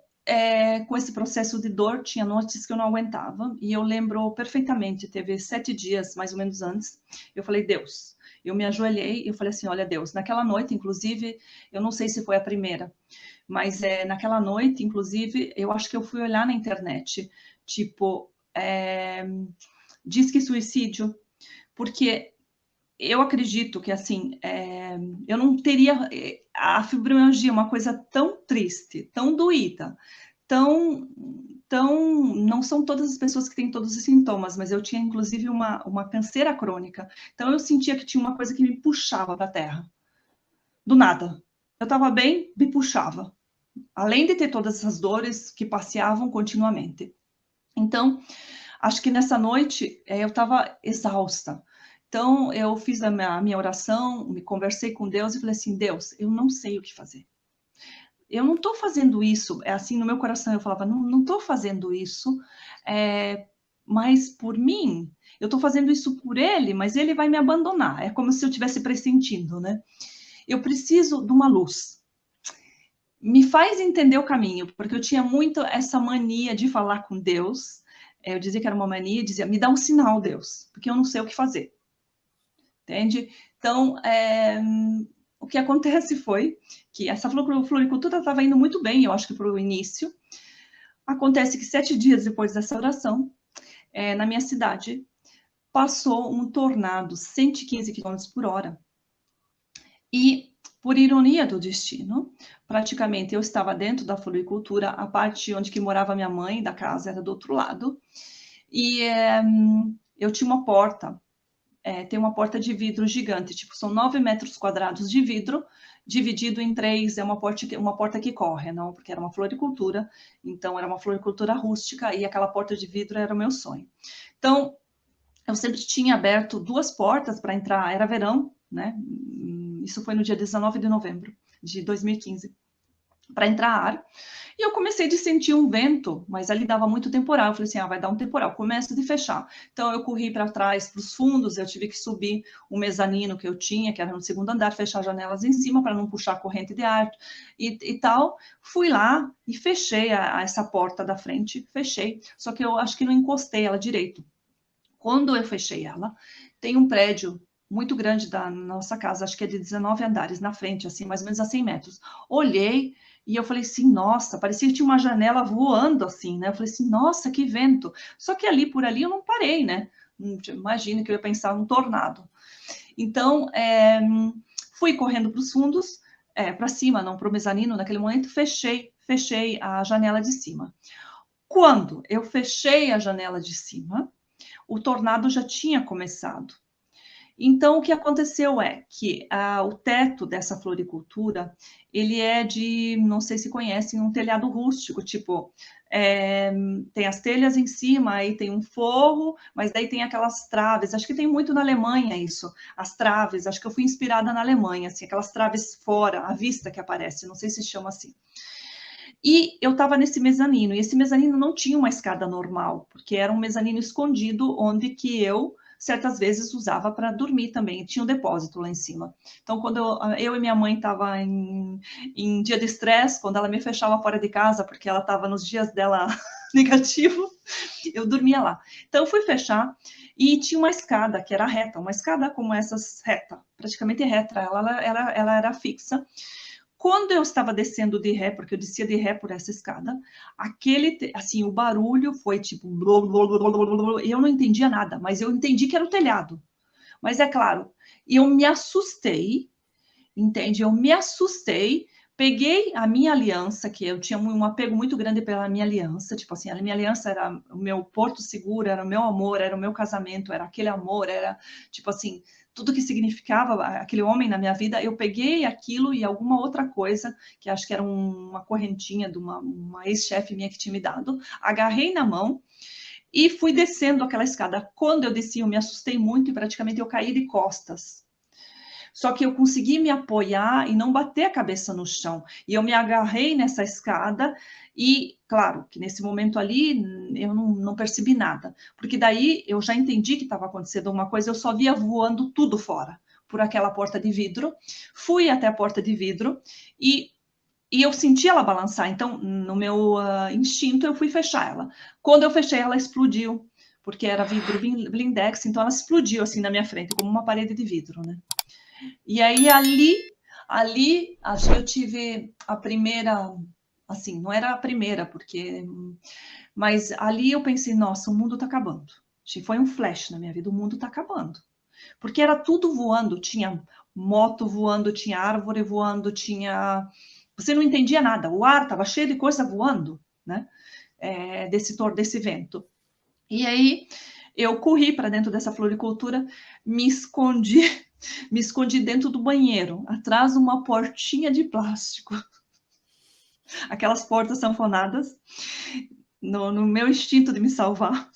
com esse processo de dor, tinha noites que eu não aguentava, e eu lembro perfeitamente, teve 7 dias, mais ou menos antes, eu falei, Deus, eu me ajoelhei e eu falei assim, olha Deus, naquela noite, inclusive, eu não sei se foi a primeira, mas naquela noite, inclusive, eu acho que eu fui olhar na internet, tipo, disque suicídio, porque eu acredito que, assim, eu não teria... A fibromialgia é uma coisa tão triste, tão doída, tão... Não são todas as pessoas que têm todos os sintomas, mas eu tinha, inclusive, uma canseira crônica. Então, eu sentia que tinha uma coisa que me puxava para a terra. Do nada. Eu estava bem, me puxava. Além de ter todas essas dores que passeavam continuamente. Então, acho que nessa noite eu estava exausta. Então, eu fiz a minha oração, me conversei com Deus e falei assim, Deus, eu não sei o que fazer. Eu não estou fazendo isso, assim, no meu coração eu falava, não estou fazendo isso, mas por mim, eu estou fazendo isso por ele, mas ele vai me abandonar. É como se eu estivesse pressentindo, né? Eu preciso de uma luz. Me faz entender o caminho, porque eu tinha muito essa mania de falar com Deus. Eu dizia que era uma mania, dizia, me dá um sinal, Deus, porque eu não sei o que fazer. Entende? Então, o que acontece foi que essa floricultura estava indo muito bem, eu acho que para o início. Acontece que 7 dias depois dessa oração, na minha cidade, passou um tornado 115 km por hora. E, por ironia do destino, praticamente eu estava dentro da floricultura, a parte onde que morava minha mãe, da casa, era do outro lado. E eu tinha uma porta, tem uma porta de vidro gigante, tipo, são 9 metros quadrados de vidro, dividido em 3, é uma porta que corre, não, porque era uma floricultura, então era uma floricultura rústica, e aquela porta de vidro era o meu sonho. Então, eu sempre tinha aberto 2 portas para entrar, era verão, né? Isso foi no dia 19 de novembro de 2015, para entrar ar. E eu comecei a sentir um vento, mas ali dava muito temporal. Eu falei assim, vai dar um temporal, começo de fechar. Então, eu corri para trás, para os fundos, eu tive que subir o mezanino que eu tinha, que era no segundo andar, fechar janelas em cima para não puxar a corrente de ar e tal. Fui lá e fechei essa porta da frente, fechei. Só que eu acho que não encostei ela direito. Quando eu fechei ela, tem um prédio muito grande da nossa casa, acho que é de 19 andares, na frente, assim, mais ou menos a 100 metros. Olhei e eu falei assim, nossa, parecia que tinha uma janela voando, assim, né? Eu falei assim, nossa, que vento. Só que ali, por ali, eu não parei, né? Imagina que eu ia pensar num tornado. Então, fui correndo para os fundos, para cima, não para o mezanino, naquele momento, fechei a janela de cima. Quando eu fechei a janela de cima, o tornado já tinha começado. Então, o que aconteceu é que o teto dessa floricultura, ele é de, não sei se conhecem, um telhado rústico, tipo, tem as telhas em cima, aí tem um forro, mas daí tem aquelas traves, acho que tem muito na Alemanha isso, as traves, acho que eu fui inspirada na Alemanha, assim, aquelas traves fora, à vista que aparece, não sei se chama assim. E eu estava nesse mezanino, e esse mezanino não tinha uma escada normal, porque era um mezanino escondido, onde que eu certas vezes usava para dormir também, tinha um depósito lá em cima. Então, quando eu e minha mãe estava em dia de estresse, quando ela me fechava fora de casa, porque ela estava nos dias dela negativo, eu dormia lá. Então, eu fui fechar e tinha uma escada que era reta, uma escada como essas reta, praticamente reta, ela era fixa. Quando eu estava descendo de ré, porque eu descia de ré por essa escada, assim, o barulho foi tipo, eu não entendia nada, mas eu entendi que era o telhado. Mas é claro, eu me assustei, entende? Eu me assustei, peguei a minha aliança, que eu tinha um apego muito grande pela minha aliança, tipo assim, a minha aliança era o meu porto seguro, era o meu amor, era o meu casamento, era aquele amor, era tipo assim, tudo que significava aquele homem na minha vida, eu peguei aquilo e alguma outra coisa, que acho que era uma correntinha de uma ex-chefe minha que tinha me dado, agarrei na mão e fui descendo aquela escada. Quando eu desci, eu me assustei muito e praticamente eu caí de costas. Só que eu consegui me apoiar e não bater a cabeça no chão. E eu me agarrei nessa escada e, claro, que nesse momento ali eu não percebi nada. Porque daí eu já entendi que estava acontecendo uma coisa, eu só via voando tudo fora, por aquela porta de vidro. Fui até a porta de vidro e eu senti ela balançar. Então, no meu instinto, eu fui fechar ela. Quando eu fechei, ela explodiu. Porque era vidro blindex, então ela explodiu assim na minha frente, como uma parede de vidro, né? E aí ali acho que eu tive a primeira, assim, não era a primeira, porque, mas ali eu pensei, nossa, o mundo tá acabando. Foi um flash na minha vida, o mundo tá acabando. Porque era tudo voando, tinha moto voando, tinha árvore voando, tinha, você não entendia nada, o ar estava cheio de coisa voando, né? Desse vento. E aí eu corri para dentro dessa floricultura, me escondi dentro do banheiro, atrás de uma portinha de plástico. Aquelas portas sanfonadas, no meu instinto de me salvar,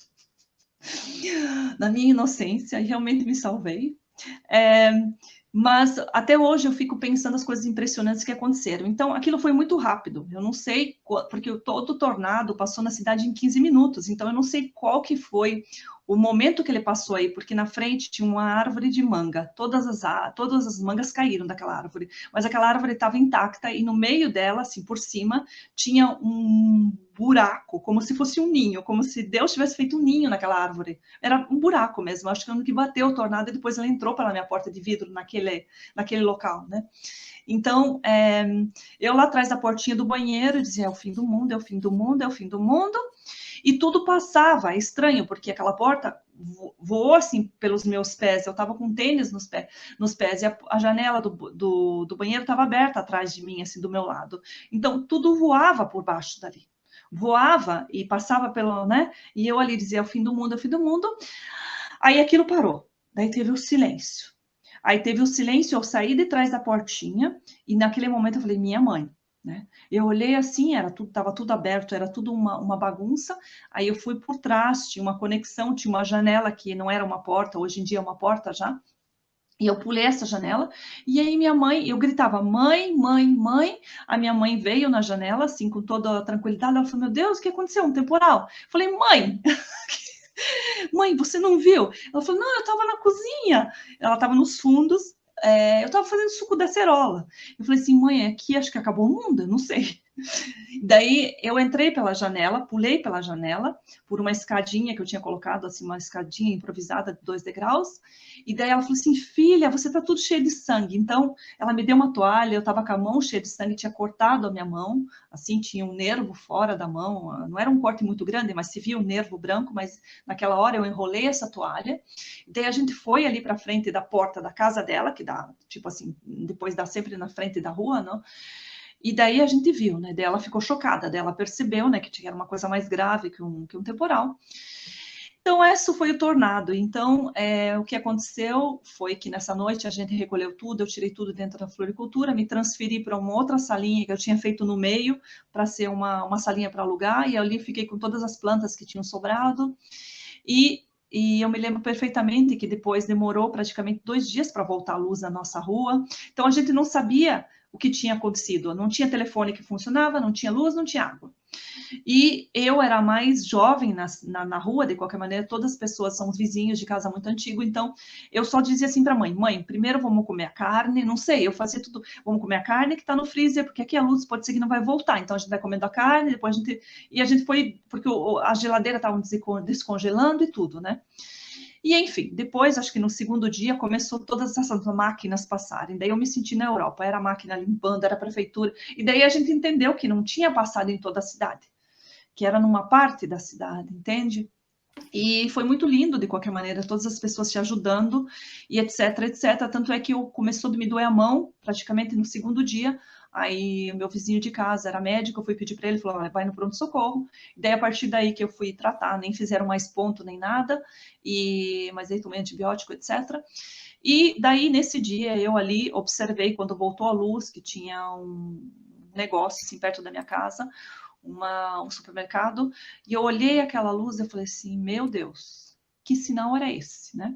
na minha inocência, e realmente me salvei. Mas até hoje eu fico pensando as coisas impressionantes que aconteceram. Então, aquilo foi muito rápido. Eu não sei, porque todo tornado passou na cidade em 15 minutos. Então, eu não sei qual que foi o momento que ele passou aí, porque na frente tinha uma árvore de manga. Todas as mangas caíram daquela árvore. Mas aquela árvore estava intacta e no meio dela, assim, por cima, tinha um buraco, como se fosse um ninho, como se Deus tivesse feito um ninho naquela árvore. Era um buraco mesmo. Acho que no que bateu o tornado e depois ela entrou pela minha porta de vidro naquele local, né? Então, eu lá atrás da portinha do banheiro dizia, é o fim do mundo, é o fim do mundo, é o fim do mundo, e tudo passava, é estranho, porque aquela porta voou assim pelos meus pés, eu estava com tênis nos pés e a janela do banheiro estava aberta atrás de mim, assim, do meu lado. Então, tudo voava por baixo dali. Voava e passava pelo, né? E eu ali dizia, é o fim do mundo, é o fim do mundo. Aí aquilo parou. Daí teve o silêncio. Aí teve o silêncio, eu saí de trás da portinha e naquele momento eu falei, minha mãe, né? Eu olhei assim, estava tudo aberto, era tudo uma bagunça. Aí eu fui por trás, tinha uma conexão, tinha uma janela que não era uma porta, hoje em dia é uma porta já. E eu pulei essa janela, e aí minha mãe, eu gritava, mãe, mãe, mãe. A minha mãe veio na janela, assim, com toda a tranquilidade. Ela falou, meu Deus, o que aconteceu? Um temporal? Eu falei, mãe, mãe, você não viu? Ela falou, não, eu estava na cozinha. Ela estava nos fundos, eu estava fazendo suco da acerola. Eu falei assim, mãe, aqui acho que acabou o mundo, eu não sei. Daí eu entrei pela janela, pulei pela janela, por uma escadinha que eu tinha colocado, assim, uma escadinha improvisada de 2 degraus, e daí ela falou assim, filha, você tá tudo cheio de sangue. Então, ela me deu uma toalha, eu tava com a mão cheia de sangue, tinha cortado a minha mão, assim, tinha um nervo fora da mão, não era um corte muito grande, mas se via um nervo branco, mas naquela hora eu enrolei essa toalha, e daí a gente foi ali para frente da porta da casa dela, que dá, tipo assim, depois dá sempre na frente da rua, não? E daí a gente viu, né? Daí ela ficou chocada, daí ela percebeu, né, que tinha uma coisa mais grave que um temporal. Então, esse foi o tornado. Então, o que aconteceu foi que nessa noite a gente recolheu tudo, eu tirei tudo dentro da floricultura, me transferi para uma outra salinha que eu tinha feito no meio, para ser uma salinha para alugar, e ali fiquei com todas as plantas que tinham sobrado. E eu me lembro perfeitamente que depois demorou praticamente 2 dias para voltar a luz na nossa rua. Então, a gente não sabia o que tinha acontecido. Não tinha telefone que funcionava, não tinha luz, não tinha água. E eu era mais jovem na rua, de qualquer maneira, todas as pessoas são os vizinhos de casa muito antigo, então eu só dizia assim para a mãe: mãe, primeiro vamos comer a carne, não sei, eu fazia tudo, vamos comer a carne que está no freezer, porque aqui a luz pode ser que não vai voltar, então a gente vai comendo a carne, depois a gente foi, porque a geladeira estava descongelando e tudo, né? E enfim, depois, acho que no segundo dia, começou todas essas máquinas passarem. Daí eu me senti na Europa, era a máquina limpando, era a prefeitura. E daí a gente entendeu que não tinha passado em toda a cidade, que era numa parte da cidade, entende? E foi muito lindo, de qualquer maneira, todas as pessoas te ajudando, e etc, etc. Tanto é que eu começou a me doer a mão, praticamente no segundo dia. Aí, o meu vizinho de casa era médico, eu fui pedir para ele, falou, vai no pronto-socorro. Daí, a partir daí que eu fui tratar, nem fizeram mais ponto, nem nada, mas aí tomei antibiótico, etc. E daí, nesse dia, eu ali observei, quando voltou a luz, que tinha um negócio, assim, perto da minha casa, um supermercado, e eu olhei aquela luz e eu falei assim, meu Deus, que sinal era esse, né?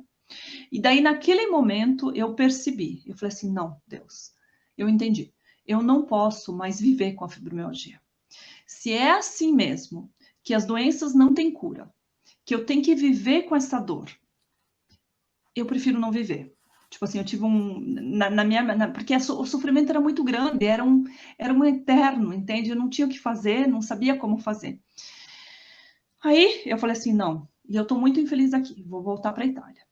E daí, naquele momento, eu percebi, eu falei assim, não, Deus, eu entendi, eu não posso mais viver com a fibromialgia. Se é assim mesmo, que as doenças não têm cura, que eu tenho que viver com essa dor, eu prefiro não viver. Tipo assim, eu tive porque o sofrimento era muito grande, era um eterno, entende? Eu não tinha o que fazer, não sabia como fazer. Aí eu falei assim, não, e eu tô muito infeliz aqui, vou voltar para a Itália.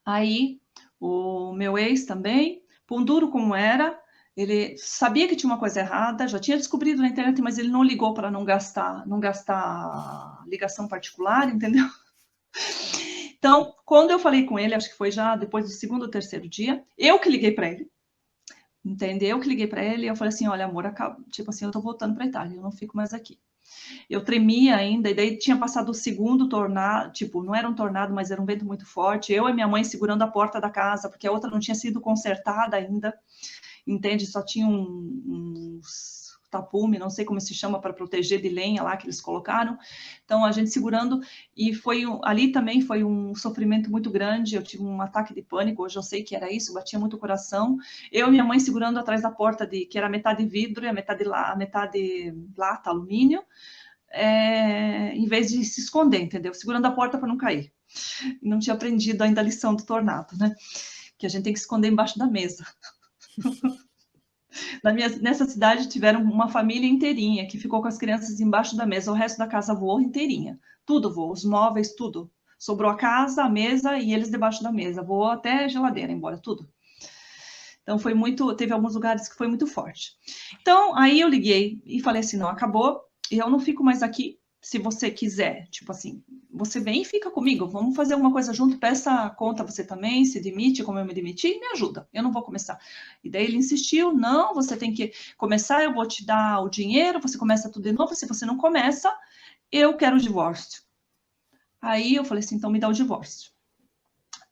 Aí o meu ex também, pão duro como era, ele sabia que tinha uma coisa errada, já tinha descobrido na internet, mas ele não ligou para não gastar ligação particular, entendeu? Então, quando eu falei com ele, acho que foi já depois do segundo ou terceiro dia, eu que liguei para ele, entendeu? Eu que liguei para ele e eu falei assim, olha, amor, tipo assim, eu tô voltando para a Itália, eu não fico mais aqui. Eu tremia ainda, e daí tinha passado o segundo tornado, tipo, não era um tornado, mas era um vento muito forte. Eu e minha mãe segurando a porta da casa, porque a outra não tinha sido consertada ainda, entende? Só tinha uns tapume, não sei como se chama, para proteger de lenha lá que eles colocaram. Então a gente segurando, e ali também foi um sofrimento muito grande. Eu tive um ataque de pânico, hoje eu sei que era isso, batia muito o coração. Eu e minha mãe segurando atrás da porta, que era metade vidro e a metade lata, alumínio. Em vez de se esconder, entendeu? Segurando a porta para não cair. Não tinha aprendido ainda a lição do tornado, né? Que a gente tem que esconder embaixo da mesa. Nessa cidade tiveram uma família inteirinha que ficou com as crianças embaixo da mesa. O resto da casa voou inteirinha. Tudo voou, os móveis, tudo. Sobrou a casa, a mesa e eles debaixo da mesa. Voou até a geladeira embora, tudo. Então teve alguns lugares que foi muito forte. Então aí eu liguei e falei assim, não, acabou, eu não fico mais aqui. Se você quiser, tipo assim, você vem e fica comigo, vamos fazer alguma coisa junto, peça conta você também, se demite como eu me demiti e me ajuda, eu não vou começar. E daí ele insistiu, não, você tem que começar, eu vou te dar o dinheiro, você começa tudo de novo, se você não começa, eu quero o divórcio. Aí eu falei assim, então me dá o divórcio.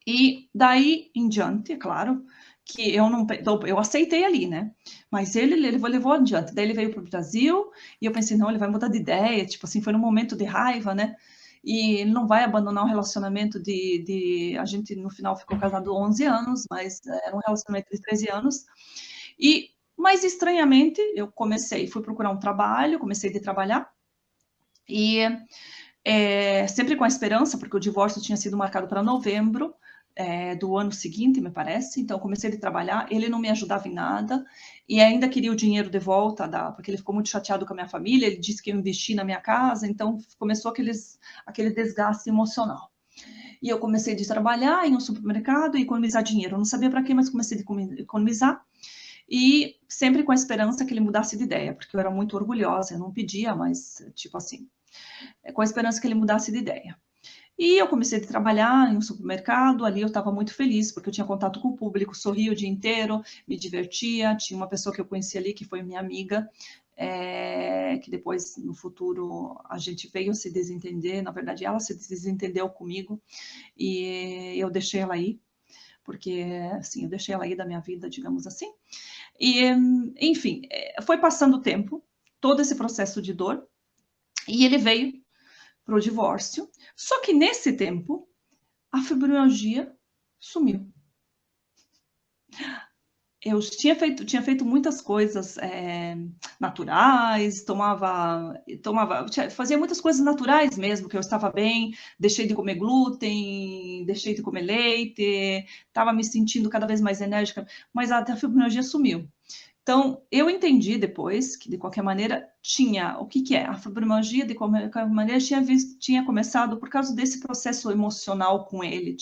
E daí em diante, é claro, que eu aceitei ali, né? Mas ele levou adiante. Daí ele veio para o Brasil e eu pensei, não, ele vai mudar de ideia. Tipo assim, foi num momento de raiva, né? E ele não vai abandonar um relacionamento a gente no final ficou casado 11 anos, mas era um relacionamento de 13 anos. Mas estranhamente, eu fui procurar um trabalho, comecei a trabalhar e sempre com a esperança, porque o divórcio tinha sido marcado para novembro, do ano seguinte, me parece. Então, comecei a trabalhar, ele não me ajudava em nada, e ainda queria o dinheiro de volta, porque ele ficou muito chateado com a minha família, ele disse que eu investi na minha casa, então começou aquele desgaste emocional. E eu comecei a trabalhar em um supermercado e economizar dinheiro. Eu não sabia para quê, mas comecei a economizar, e sempre com a esperança que ele mudasse de ideia, porque eu era muito orgulhosa, eu não pedia, mas, tipo assim, com a esperança que ele mudasse de ideia. E eu comecei a trabalhar em um supermercado, ali eu estava muito feliz, porque eu tinha contato com o público, sorria o dia inteiro, me divertia, tinha uma pessoa que eu conheci ali, que foi minha amiga, que depois, no futuro, a gente veio se desentender, na verdade, ela se desentendeu comigo, e eu deixei ela ir, porque, assim, eu deixei ela ir da minha vida, digamos assim. E, enfim, foi passando o tempo, todo esse processo de dor, e ele veio para o divórcio. Só que nesse tempo, a fibromialgia sumiu. eu tinha feito muitas coisas naturais, fazia muitas coisas naturais mesmo, que eu estava bem, deixei de comer glúten, deixei de comer leite, estava me sentindo cada vez mais enérgica, mas a fibromialgia sumiu. Então, eu entendi depois que, de qualquer maneira, tinha... O que que é? A fibromialgia, de qualquer maneira, tinha começado por causa desse processo emocional com ele,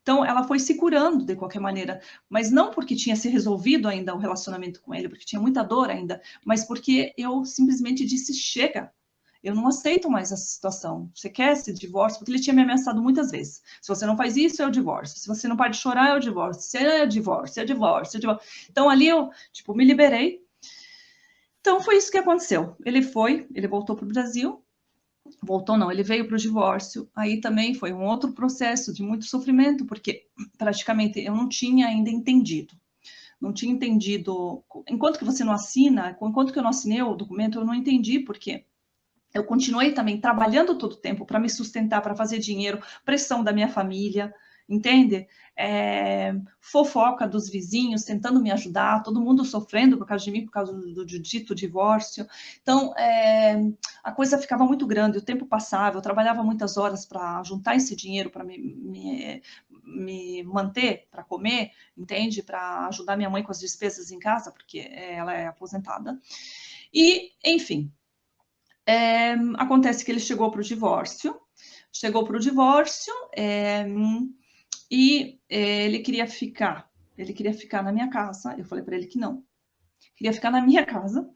então, ela foi se curando de qualquer maneira, mas não porque tinha se resolvido ainda o relacionamento com ele, porque tinha muita dor ainda, mas porque eu simplesmente disse, chega, eu não aceito mais essa situação. Você quer esse divórcio? Porque ele tinha me ameaçado muitas vezes. Se você não faz isso, é o divórcio. Se você não para de chorar, é o divórcio. Se é divórcio, é divórcio, é divórcio. Então, ali eu, tipo, me liberei. Então, foi isso que aconteceu. Ele voltou para o Brasil, voltou não, ele veio para o divórcio, aí também foi um outro processo de muito sofrimento, porque praticamente eu não tinha ainda entendido, enquanto que você não assina, enquanto que eu não assinei o documento, eu não entendi, porque eu continuei também trabalhando todo o tempo para me sustentar, para fazer dinheiro, pressão da minha família, entende? Fofoca dos vizinhos tentando me ajudar, todo mundo sofrendo por causa de mim, por causa do dito divórcio. Então, a coisa ficava muito grande, o tempo passava, eu trabalhava muitas horas para juntar esse dinheiro para me manter, para comer, entende? Para ajudar minha mãe com as despesas em casa, porque ela é aposentada. E, enfim, acontece que ele chegou para o divórcio, e ele queria ficar na minha casa. Eu falei para ele que não, queria ficar na minha casa.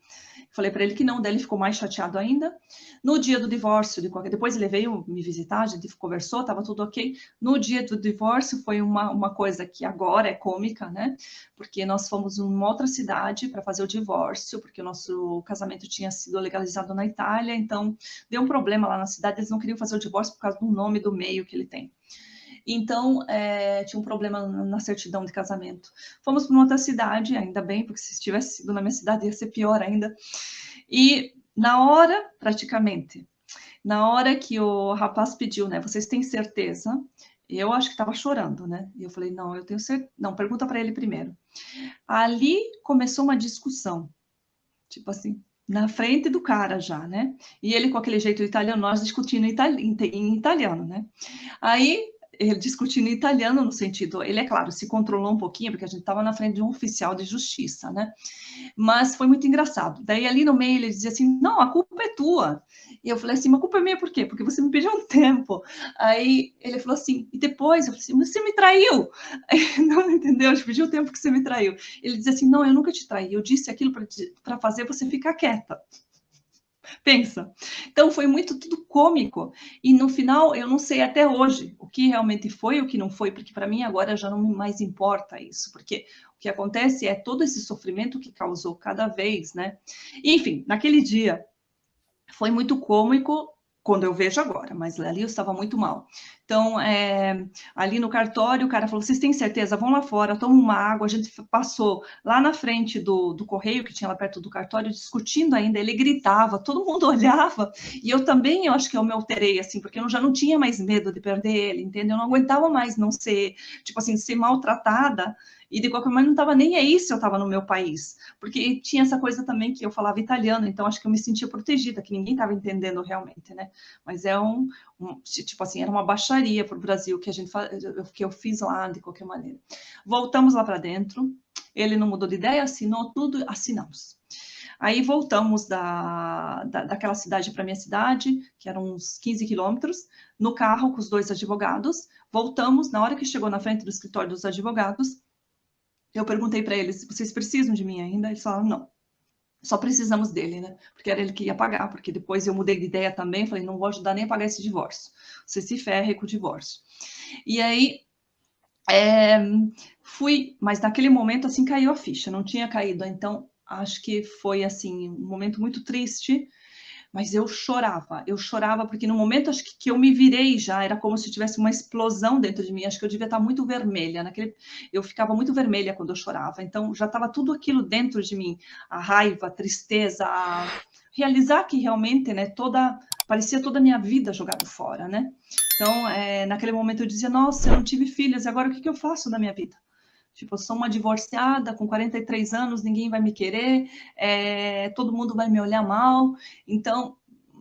Falei para ele que não, daí ele ficou mais chateado ainda. No dia do divórcio, depois ele veio me visitar, a gente conversou, estava tudo ok. No dia do divórcio foi uma coisa que agora é cômica, né? Porque nós fomos em uma outra cidade para fazer o divórcio, porque o nosso casamento tinha sido legalizado na Itália, então deu um problema lá na cidade, eles não queriam fazer o divórcio por causa do nome do meio que ele tem. Então, tinha um problema na certidão de casamento. Fomos para uma outra cidade, ainda bem, porque se tivesse sido na minha cidade ia ser pior ainda. E na hora, praticamente, na hora que o rapaz pediu, né, vocês têm certeza? Eu acho que estava chorando, né? E eu falei, não, eu tenho certeza. Não, pergunta para ele primeiro. Ali começou uma discussão, tipo assim, na frente do cara já, né? E ele com aquele jeito italiano, nós discutindo em italiano, né? Aí ele discutindo em italiano no sentido, ele é claro, se controlou um pouquinho, porque a gente estava na frente de um oficial de justiça, né? Mas foi muito engraçado. Daí ali no meio ele dizia assim, não, a culpa é tua. E eu falei assim, mas a culpa é minha por quê? Porque você me pediu um tempo. Aí ele falou assim, e depois eu falei assim, mas você me traiu. Aí, não entendeu? Eu te pedi o tempo que você me traiu. Ele dizia assim, não, eu nunca te traí, eu disse aquilo para fazer você ficar quieta. Pensa. Então foi muito tudo cômico. E no final, eu não sei até hoje o que realmente foi e o que não foi, porque para mim agora já não mais importa isso, porque o que acontece é todo esse sofrimento que causou cada vez, né? Enfim, naquele dia foi muito cômico quando eu vejo agora, mas ali eu estava muito mal. Então, ali no cartório, o cara falou, vocês têm certeza? Vão lá fora, tomam uma água. A gente passou lá na frente do correio, que tinha lá perto do cartório, discutindo ainda. Ele gritava, todo mundo olhava. E eu também, eu acho que eu me alterei, assim, porque eu já não tinha mais medo de perder ele, entendeu? Eu não aguentava mais não ser, tipo assim, ser maltratada. E de qualquer maneira, não estava nem aí se eu estava no meu país. Porque tinha essa coisa também que eu falava italiano, então acho que eu me sentia protegida, que ninguém estava entendendo realmente, né? Mas tipo assim, era uma baixaria para o Brasil que eu fiz lá, de qualquer maneira. Voltamos lá para dentro, ele não mudou de ideia, assinou tudo, assinamos. Aí voltamos daquela cidade para a minha cidade, que eram uns 15 quilômetros, no carro com os dois advogados. Voltamos, na hora que chegou na frente do escritório dos advogados, eu perguntei para eles, vocês precisam de mim ainda? Eles falaram, não. Só precisamos dele, né? Porque era ele que ia pagar, porque depois eu mudei de ideia também, falei, não vou ajudar nem a pagar esse divórcio. Você se ferre com o divórcio. E aí, fui, mas naquele momento, assim, caiu a ficha, não tinha caído. Então, acho que foi, assim, um momento muito triste, mas eu chorava, porque no momento acho que eu me virei já, era como se tivesse uma explosão dentro de mim, acho que eu devia estar muito vermelha, eu ficava muito vermelha quando eu chorava, então já estava tudo aquilo dentro de mim, a raiva, a tristeza, realizar que realmente, né, parecia toda a minha vida jogada fora, né? Então, naquele momento eu dizia, nossa, eu não tive filhos, agora o que eu faço da minha vida? Tipo, eu sou uma divorciada com 43 anos, ninguém vai me querer, todo mundo vai me olhar mal. Então,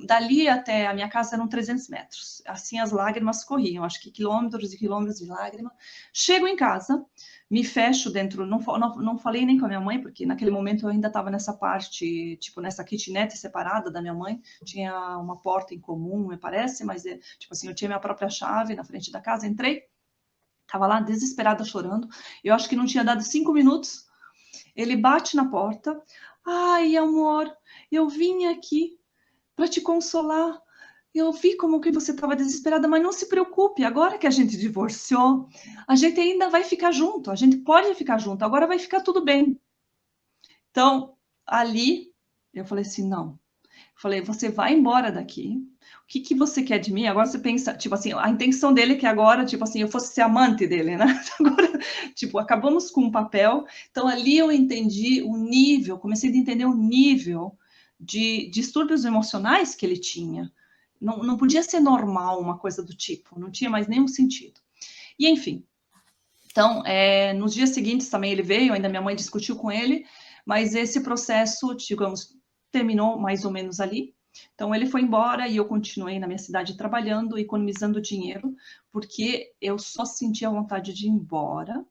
dali até a minha casa eram 300 metros. Assim as lágrimas corriam, acho que quilômetros e quilômetros de lágrima. Chego em casa, me fecho dentro, não falei nem com a minha mãe, porque naquele momento eu ainda estava nessa parte, tipo, nessa kitnet separada da minha mãe, tinha uma porta em comum, me parece, mas, tipo assim, eu tinha minha própria chave na frente da casa, entrei, estava lá desesperada, chorando, eu acho que não tinha dado 5 minutos, ele bate na porta, ai, amor, eu vim aqui para te consolar. Eu vi como que você estava desesperada, mas não se preocupe, agora que a gente divorciou, a gente ainda vai ficar junto, a gente pode ficar junto, agora vai ficar tudo bem. Então, ali, eu falei assim, não. Eu falei, você vai embora daqui, o que, que você quer de mim? Agora você pensa, tipo assim, a intenção dele é que agora, tipo assim, eu fosse ser amante dele, né? Agora, tipo, acabamos com um papel. Então, ali eu entendi o nível, comecei a entender o nível de distúrbios emocionais que ele tinha. Não podia ser normal uma coisa do tipo, não tinha mais nenhum sentido. E, enfim, então, nos dias seguintes também ele veio, ainda minha mãe discutiu com ele, mas esse processo, digamos, terminou mais ou menos ali. Então, ele foi embora e eu continuei na minha cidade trabalhando, economizando dinheiro, porque eu só sentia vontade de ir embora.